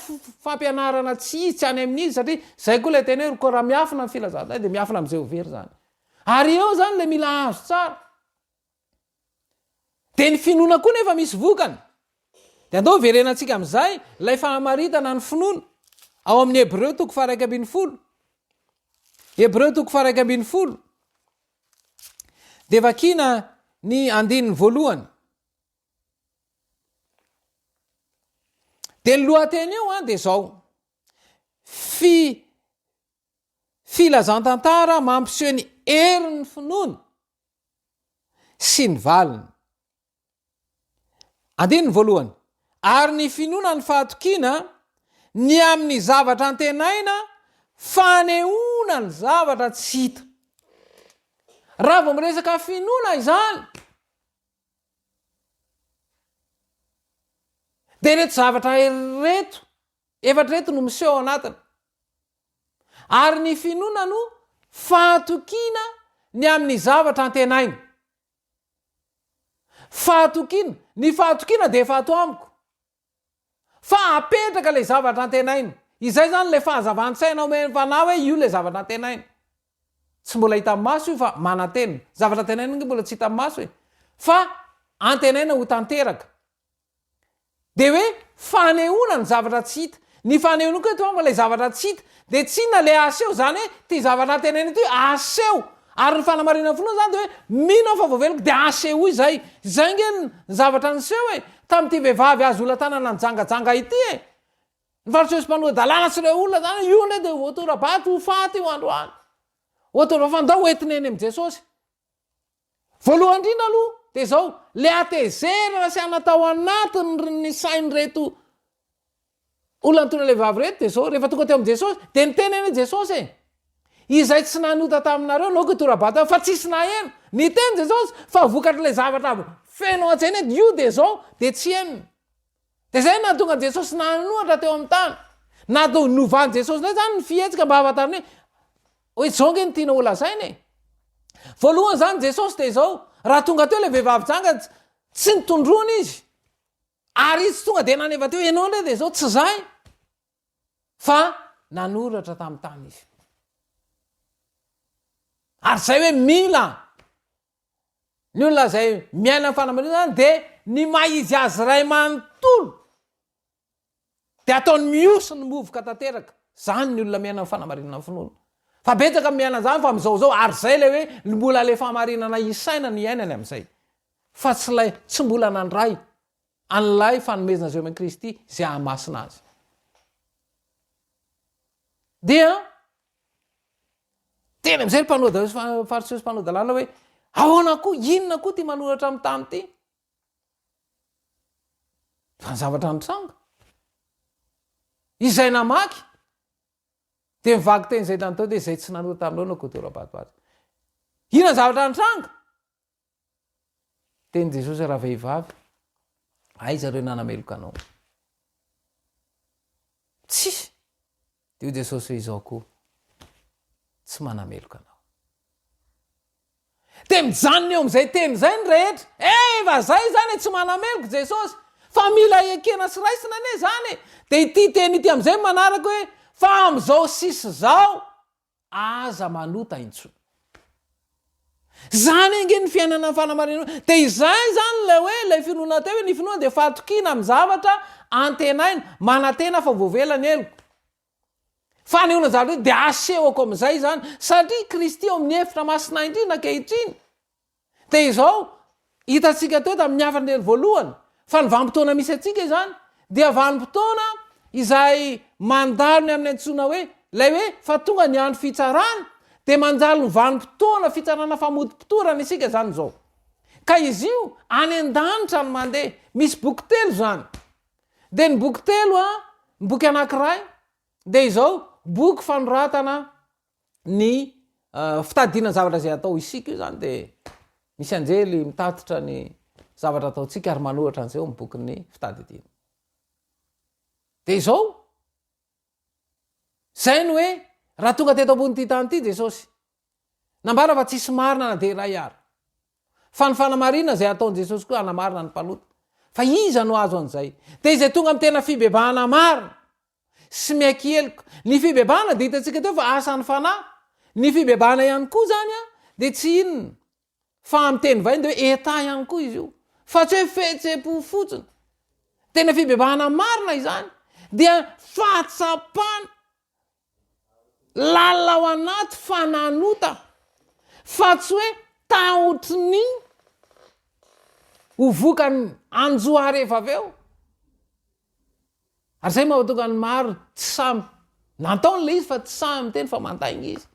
Speaker 1: fampianarana tsy any amin'izy satria zay koa le teny hoe ko raha miafina ny filazana de miafina am'izay ho very zany ary eo zany le mila azo tsara de ny finoana koa nefa misy vokany de andao verenantsika am'izay lay fanamaritana ny finoana ao amin'ny Hebreo 1:12 Hebreo 1:12 de vakina ny andininy voalohany de ny lohateny eo de zao filazantantara mampiseho ny herin'ny finoana sy ny valiny andininy voalohany ary ny finoana ny fahatokiana ny amin'ny zavatra antenaina fanehoana ny zavatra tsy hita raha vao miresaka finoana izany de reto zavatra efatra reto no miseho anatiny ary ny finoana no fahatokiana ny amin'ny zavatra antenaina fahatokiana ny fahatokiana de efa ato amiko fa apetraka le zavatra antenaina izay zany le fahazavan-tsaina omenfanao hoe io le zavatra antenaina tsy mbola hita amin'ny maso io fa manantena zavatra antenaina nge mbola tsy hita amin'ny maso fa antenaina ho tanteraka de hoe fanehoana ny zavatra tsy hita ny fanehoana koa eto amba le zavatra tsy hita de tsy na le aseho zany hoe ty zavatra antenaina ty aseho ary ny fanamarinana finoana zany de hoe mino fa voaveloko de aseho izay nge ny zavatra nyseho tam'ty vehivavy azy ola tanana njangajanga ity ny faritseho sy mpanoa dalàna sy le olona zany io ndre de voatorabaty ho faty io androany voatorafandrao entiny eny am' Jesosy voalohany indrindra aloha de zao le atezerana sy anatao anatiny ny sainy reto olona nytona le vavy reto de zao rehefa tonga teo am' Jesosy de ny teny eny Jesosy izay tsy nanota taminareo naoko torabata fa tsisy naheno ny teny Jesosy fa vokatry le zavatra feno an-tsaina io de zao de tsy eniny de zay na tonga Jesosy nanohatra teo amin'ny tany na do novan'i Jesosy ndray zany ny fihetsika mba havatariny hoe zao nge ny tiana olazainy voalohany zany Jesosy de zao raha tonga teo le vehivavy janga tsy nitondrony izy ary izy tonga de naneva teo ianao ndray de zao tsy zay fa nanoratra tamin'ny tany izy ary zay hoe mila ny olona zay miaina ny fanamarinana zany de ny maizy azy ray manontolo de ataony miosy ny movoka tanteraka zany ny olona miaina ny fanamarinana ny finoana fa betsaka miaina zany fa mizaozao ary zay le hoe mbola le famarinana isaina ny iainany am'izay fa tsy mbola nandray an'lay fanomezana zay amin'i Kristy zay ahamasina azy dia teny am'izay fariseo mpanodalàna hoe ahoana koa inona koa ty manoratra amy tany ty fa ny zavatra nitranga izay namaky de mivaky teny zay tany teo de zay tsy nanota aminao no kotorabatoazy inona ny zavatra nitranga teny jesosy raha vehivavy ay zareo nanameloka anao tsisy de io jesosy hoe izao koa tsy manameloka anao de mijanony eo am'izay teny zay ny rehetra fa zay zany tsy manameloko jesosy fa mila ekena sy raisina ane zany de ity teny ity am'izay manaraka hoe fa am'izao sisy zao aza manota intso zany ange ny fiainana ny fanamarina de izay zany le hoe lay finoana teo hoe ny finoana de fatokina amy zavatra antenaina manatena fa voavelany eloko fa ny ona zavatra hoe de asehoko am'izay zany satria kristy eo amin'ny efitra masina indrina kehitriny de izao hitatsika teo tamin'ny hafanyreny voalohany fa ny vanim-potoana misy atsika izany dia vanim-potoana izay mandalony amin'ny antsoina hoe lay hoe fa tonga ny andro fitsarana de manjalo ny vanim-potoana fitsarana famodi-pitorana isika zany zao ka izy io any an-danitra ny mandeha misy boky telo zany de ny boky telo ny boky anankiray de izao boky fanoratana ny fitadiana zavatra zay atao isika io zany de misy anjely mitatotra ny zavatra ataotsika ary manoratra an'izay eo ny bokyny fitadidiana de izao zay ny hoe raha tonga teto ambony ty tany ty jesosy nambara fa tsisy marina na de ray ary fa ny fanamarina zay ataon' jesosy koa anamarina ny mpalota fa iza no azo an'izay de izay tonga amy tena fibebahana marina sy miakieloko ny fibebahana de hitatsika teo fa asan'ny fanahy ny fibebahana ihany koa zany de tsy inona fa amteny vainy de hoe eta ihany koa izy io fa tsy hoe fetsepo fotsiny tena fibebahana marina izany dia fahatsapana lalina ao anaty fananota fa tsy hoe tahotriny ho vokany anjoa rehefa avy eo ary zay mahatonga ny maro tsy samy nataon'le izy fa tsy samy miteny fa mantaigna izy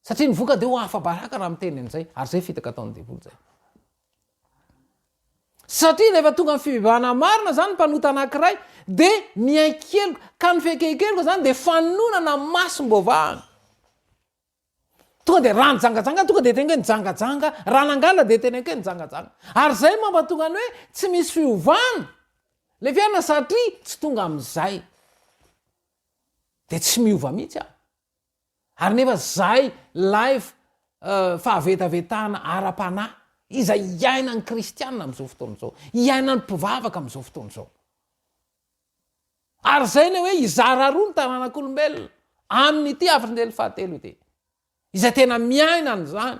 Speaker 1: satria ny voka de ho afa-baraka raha miteny an'izay ary zay fitaka ataon'ny devoly zay satria rehefa tonga ny fibebahana marina zany mpanota anankiray de miaikeloka ka ny fekeikeloka zany de fanonana masom-bovahana tonga de raha nijangajanga tonga de tenge nijangajanga raha nangala de teneke nijangajanga ary zay mampatonga ny hoe tsy misy fiovana le fiainana satria tsy tonga am'izay de tsy miova mihitsy ary nefa zay life fahavetavetahana ara-panahy izay iaina ny kristianina am'izao fotoana zao iaina ny mpivavaka am'izao fotoana zao ary zay le hoe izara roa ny tanànak'olombelona amin'ity afrindely fahatelo ity izay tena miaina ny zany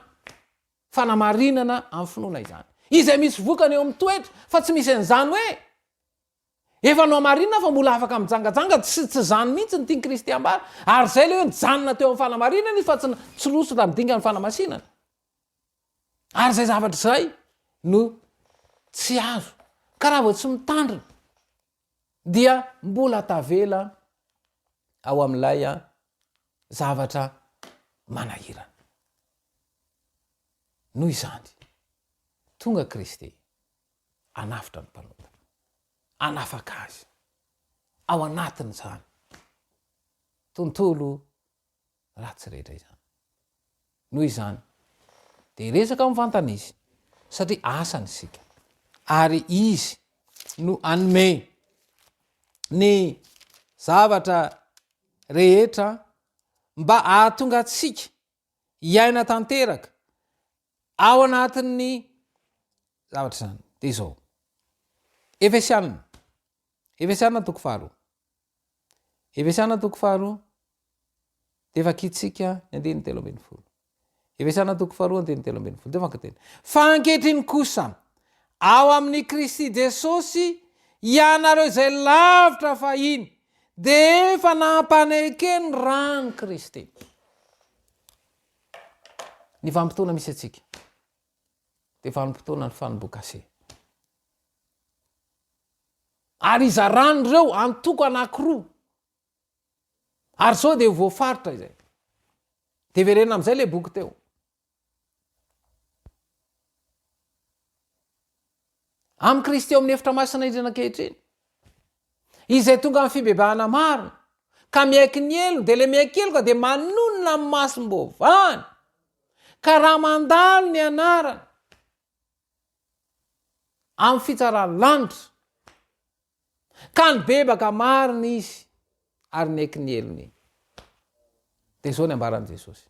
Speaker 1: fanamarinana amin'ny finoana izany izay misy vokany eo amin'ny toetra fa tsy misy an'izany hoe efa no amarinina fa mbola afaka mijangajanga tsy zany mihitsy ny tiany kristy ambara ary zay le hoe mijanona teo amin'ny fanamarinana izy fa tsy roso raha midinga ny fanamasinana ary zay zavatra zay no tsy azo ka raha vao tsy mitandrina dia mbola tavela ao amin'ilay zavatra manahirana noho izany tonga kristy anafitra ny mpanota anafaka azy ao anatiny zany tontolo ratsy rehetra izany noho izany de resaka mivantana izy satria asany isika ary izy no anome ny zavatra rehetra mba ahatonga atsika iaina tanteraka ao anatin'ny zavatra zany de izao Efesiana toko faharoa Efesiana toko faharoa de vakitsika ny andiny telo ambin'ny folo Efesiana toko faharoa andiny telo ambin'ny folo de vankateny fa ankehitriny kosa ao amin'ny Kristy Jesosy ianareo izay lavitra fahiny de efa nampanekeny rano Kristy ny vanim-potoana misy atsika de vanim-potoana ny fanimbokase ary iza rano reo antoko anankiroa ary sao de voafaritra izay de verena am'izay le boky teo. Am' Kristy eo amin'ny efitra masina indrina ankehitriny, izay tonga amin'ny fibebahana marina ka miaiky ny elony, de le miaiky eloka de manonona amin'ny masom-bovany, ka raha mandalo ny anarana amin'ny fitsarany lanitra, ka ny bebaka marina izy ary niaiky ny elony. De zao ny ambaran'i Jesosy: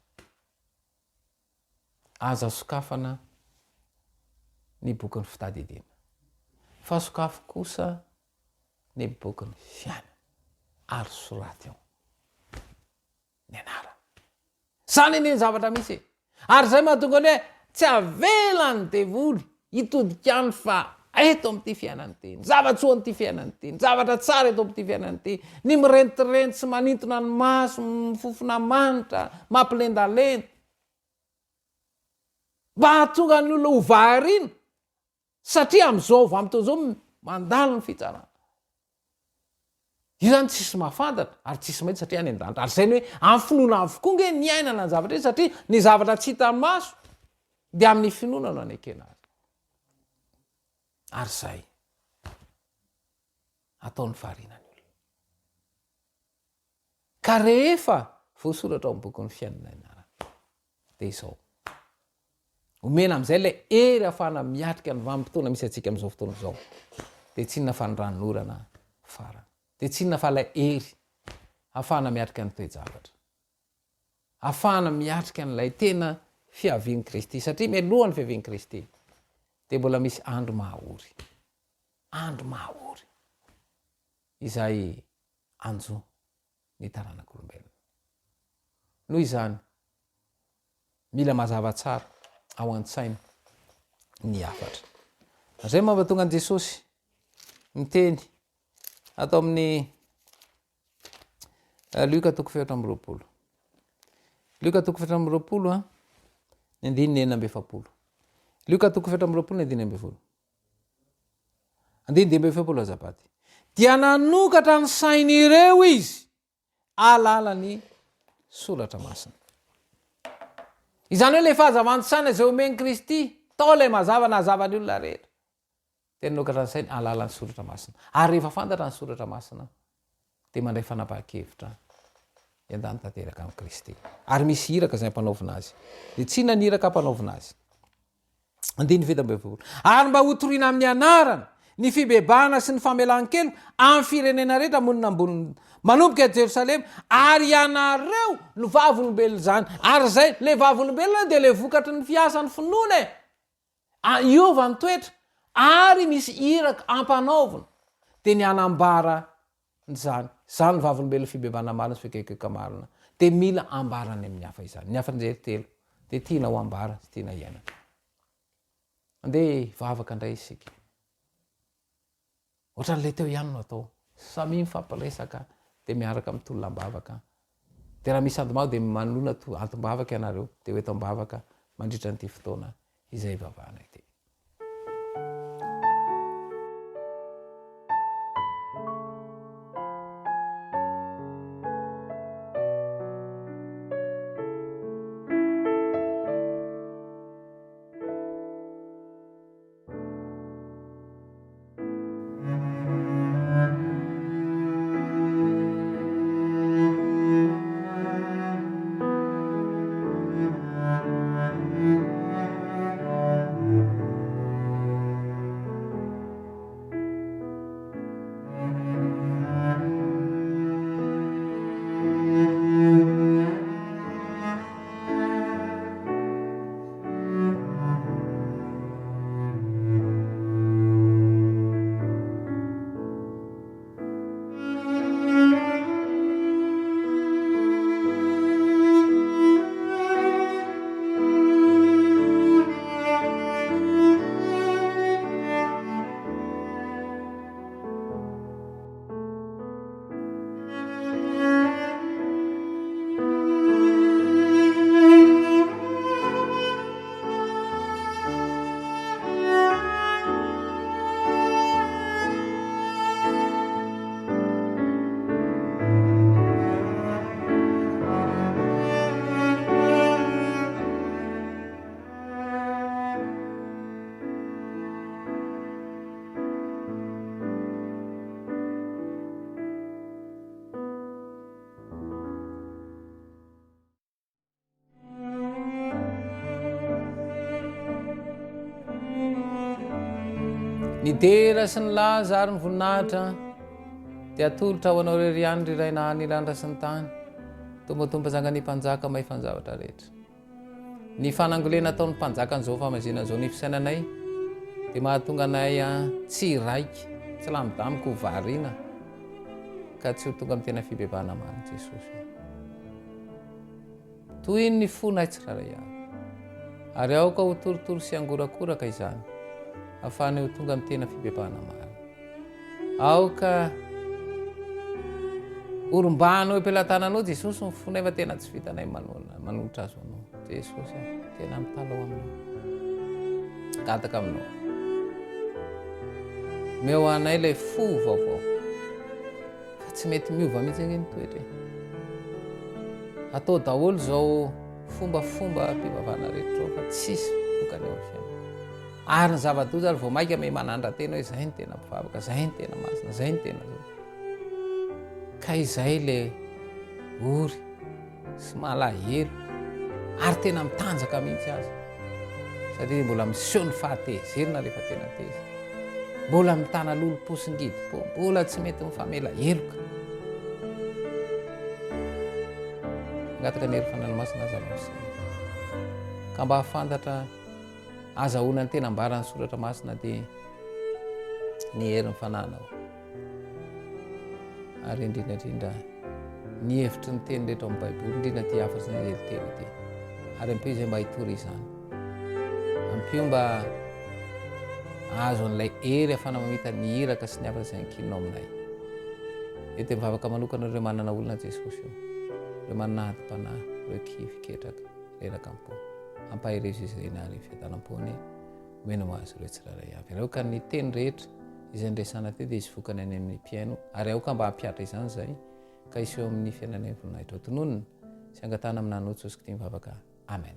Speaker 1: aza sokafana ny bokin'ny fitadidiana, fa sokafo kosa ny bokin'ny fiainana, ary soraty ao ny anarana. Zany ny zavatra misy, ary zay mahatonga ny hoe tsy avelany devoly hitodikany fa eto amin'ity fiainany ity, ny zavatsoa n'ity fiainany ity, ny zavatra tsara eto amin'ity fiainany ity, ny mirentirenty sy manintona ny maso, mifofona manitra, mampilendalenda, mba hahatonga ny olona ho variana, satria am'izao vamin'tao zao mandalo ny fitsarana. Io zany tsisy mahafantatra ary tsisy maintsy satria any an-danitra. Ary zay ny hoe amin'ny finoana avokoa nge ny ainana ny zavatra, satria ny zavatra tsy hita maso de amin'ny finoana no anekena azy. Ary zay ataony variana ny olona. Ka rehefa voasoratra ao amin'ny bokin'ny fiainana anarana, de izao omena am'izay le ery ahafahana miatrika ny vanim-potoana misy atsika am'izao fotoana izao, de tsy inona fa ny ranorana farana, de tsy inona fa lay ery ahafahana miatrika ny toe-javatra, ahafahana miatrika n'ilay tena fiavian'i Kristy, satria mialohan'ny fiavian'i Kristy de mbola misy andro mahaory, andro mahaory izay anjo ny taranak'olombelona. Noho izany mila mazava tsara ao an-tsaina ny hafatra. Zay mampatonga an' Jesosy miteny atao amin'ny Luka 4:20. Luka 4:20 ny andininy 4:70. Luka 4:20 ny andininy 4:70. Andininy 4:70 azafady. Dia nanokatra ny sain'ireo izy alalan'ny soratra masina. Izany hoe le fahazavany saina zay omen'i Kristy tao le mazava na hazavany olona rehetra, de nanokatra ny sainy alalan'ny soratra masina. Ary rehefa fantatra ny soratra masina de mandray fanapahan-kevitra iandany tanteraka amin'ny Kristy. Ary misy iraka zay ampanaovina azy, de tsy naniraka ampanaovina azy. Andiny 7:20. Ary mba ho toriana amin'ny anarana ny fibebahana sy ny famelan-kelo amin'ny firenena rehetra monina ambony manomboka eto Jerosalema, ary ianareo no vavolombelona zany. Ary zay le vavolombelona de le vokatry ny fiasan'ny finoana iova ny toetra, ary misy iraka ampanaovina de ny anambara zany. Zany ny vavolombelona fibebahana marina sy fikekeka marina, de mila ambarany amin'ny hafa izany. Ny hafa telo de tiana ho ambara sy tiana hiaina. Andeha vavaka indray isika, ohatran'le teo ihany no atao, samy mifampiresaka de miaraka mitolona-bavaka. De raha misy andomavo de manona antom-bavaka ianareo, de hoeto am-bavaka mandritra n'ity fotoana izay ivavahana ity. ny dera sy ny laza ary ny voninahitra dia atolotra ho anao reriany riraina nilandra sy ny tany tombotompazanga ny mpanjaka may fanjavatra rehetra ny fanangolena ataon'ny mpanjaka n'izao famazina zao ny fisainanay dia mahatonga anay tsy raiky tsy lamidamiko ho variana ka tsy ho tonga amin'ny tena fibebahana mariny Jesosy toy ny fonay tsiraray ary aoka ho torotoro sy angorakoraka izany ahafahany ho tonga amin'ny tena fibebahana mariny aoka orombanao ampelantananao Jesosy ny fonay fa tena tsy vitanay manolotra azo anao Jesosy tena mitalao aminao gataka aminao meo anay ilay fo vaovao fa tsy mety miova mihitsy ny toetra atao daholo zao fombafomba mpivavahana rehetra fa tsisy vokany eo amin'ny fiainana ary ny zava-doza ary vao maika me manandra-tena hoe zay ny tena mpivavaka zay ny tena masina zay ny tena zao ka izay le ory sy malahelo ary tena mitanjaka mihitsy azy satria mbola miseho ny fahatezerina rehefa tena teza mbola mitana lolo-posingidy po mbola tsy mety mifamela heloka angataka ny hery fanalomasina aza mosina ka mba hafantatra azahoana ny tena ambarany soratra masina dia ny herin'ny fananao ary indrindrandrindra ny hevitry ny teny rehetra amin'ny baiboly indrindra ty hafa sy ny eliteny ty ary ampio izay mba hitory izany ampio mba azo an'ilay hery ahafana mamita ny hiraka sy ny hafa izay ankininao aminay ety mivavaka manokana ireo manana olona Jesosy io ireo manana hati-panahy ireo kifiketraka reraka ampo ampahirezo izay nary fiadanam-pony omena ho azy ireo tsiraray avy ary aoka ny teny rehetra izay nresana ty dia izy vokany any amin'ny mpiaino ary aoka mba hampiatra izany zay ka iseho amin'ny fiainanay voninahitra tononona sy angatana amin'nanao Jesosy Kristy mivavaka amen.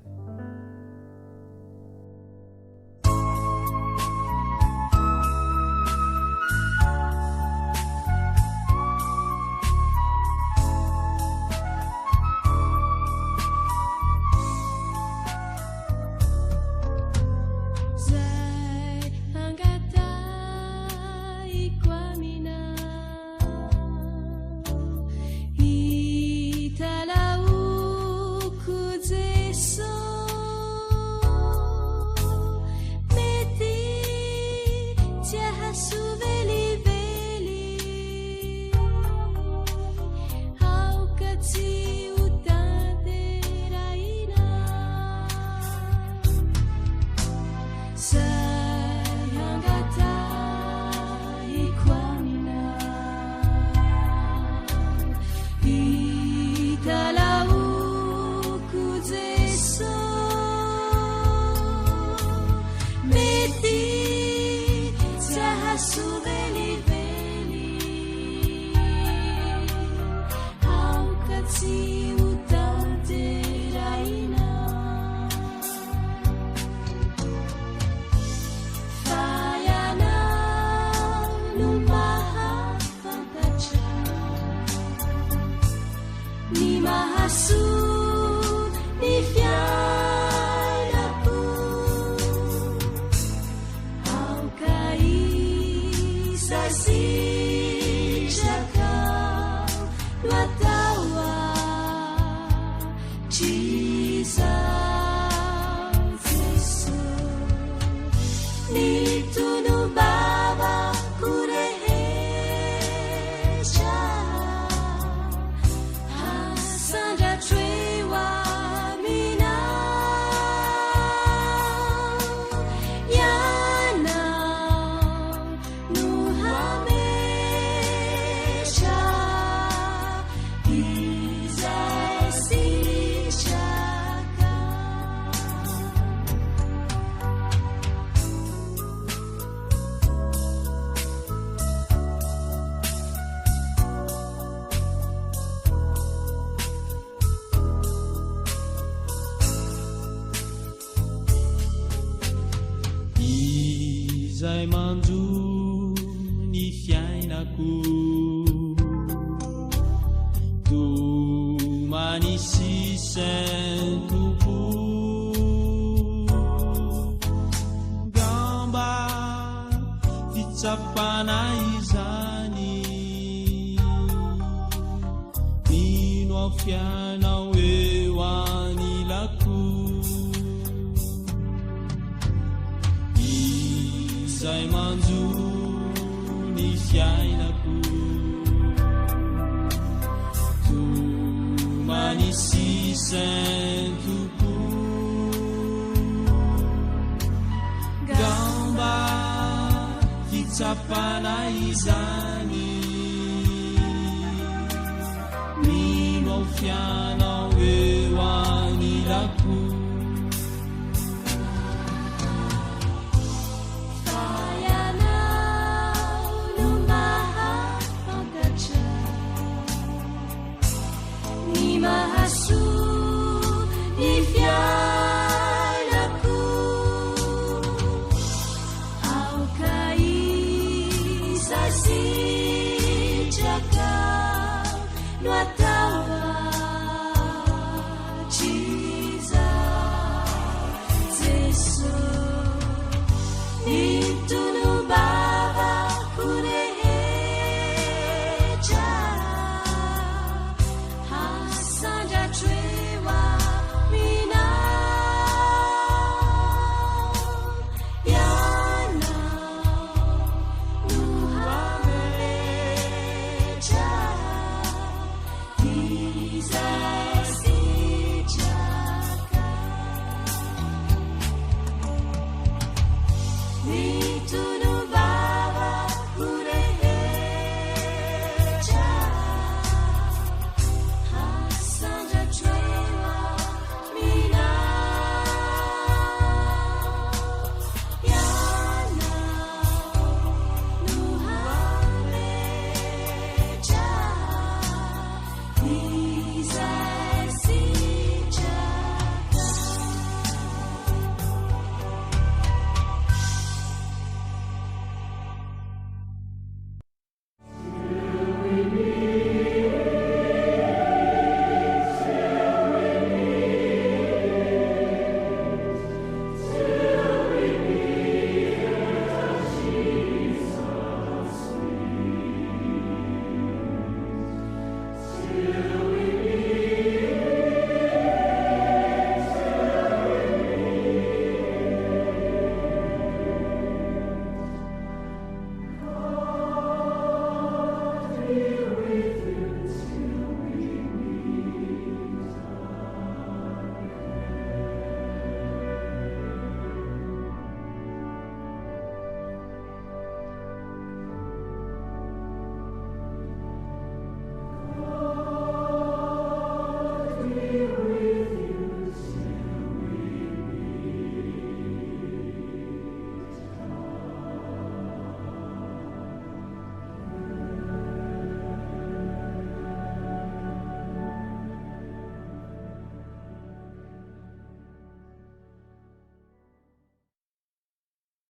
Speaker 3: Zay manjo ny fiainako tomany sisen tompo gamba fitsapana izany ino afianao eo anilako izay manjo ny fiainako manisisen toko gamba fitsapana izany mino fianao eo anilako
Speaker 2: Mahasu ni fiaraku au kai sasi jaga nuat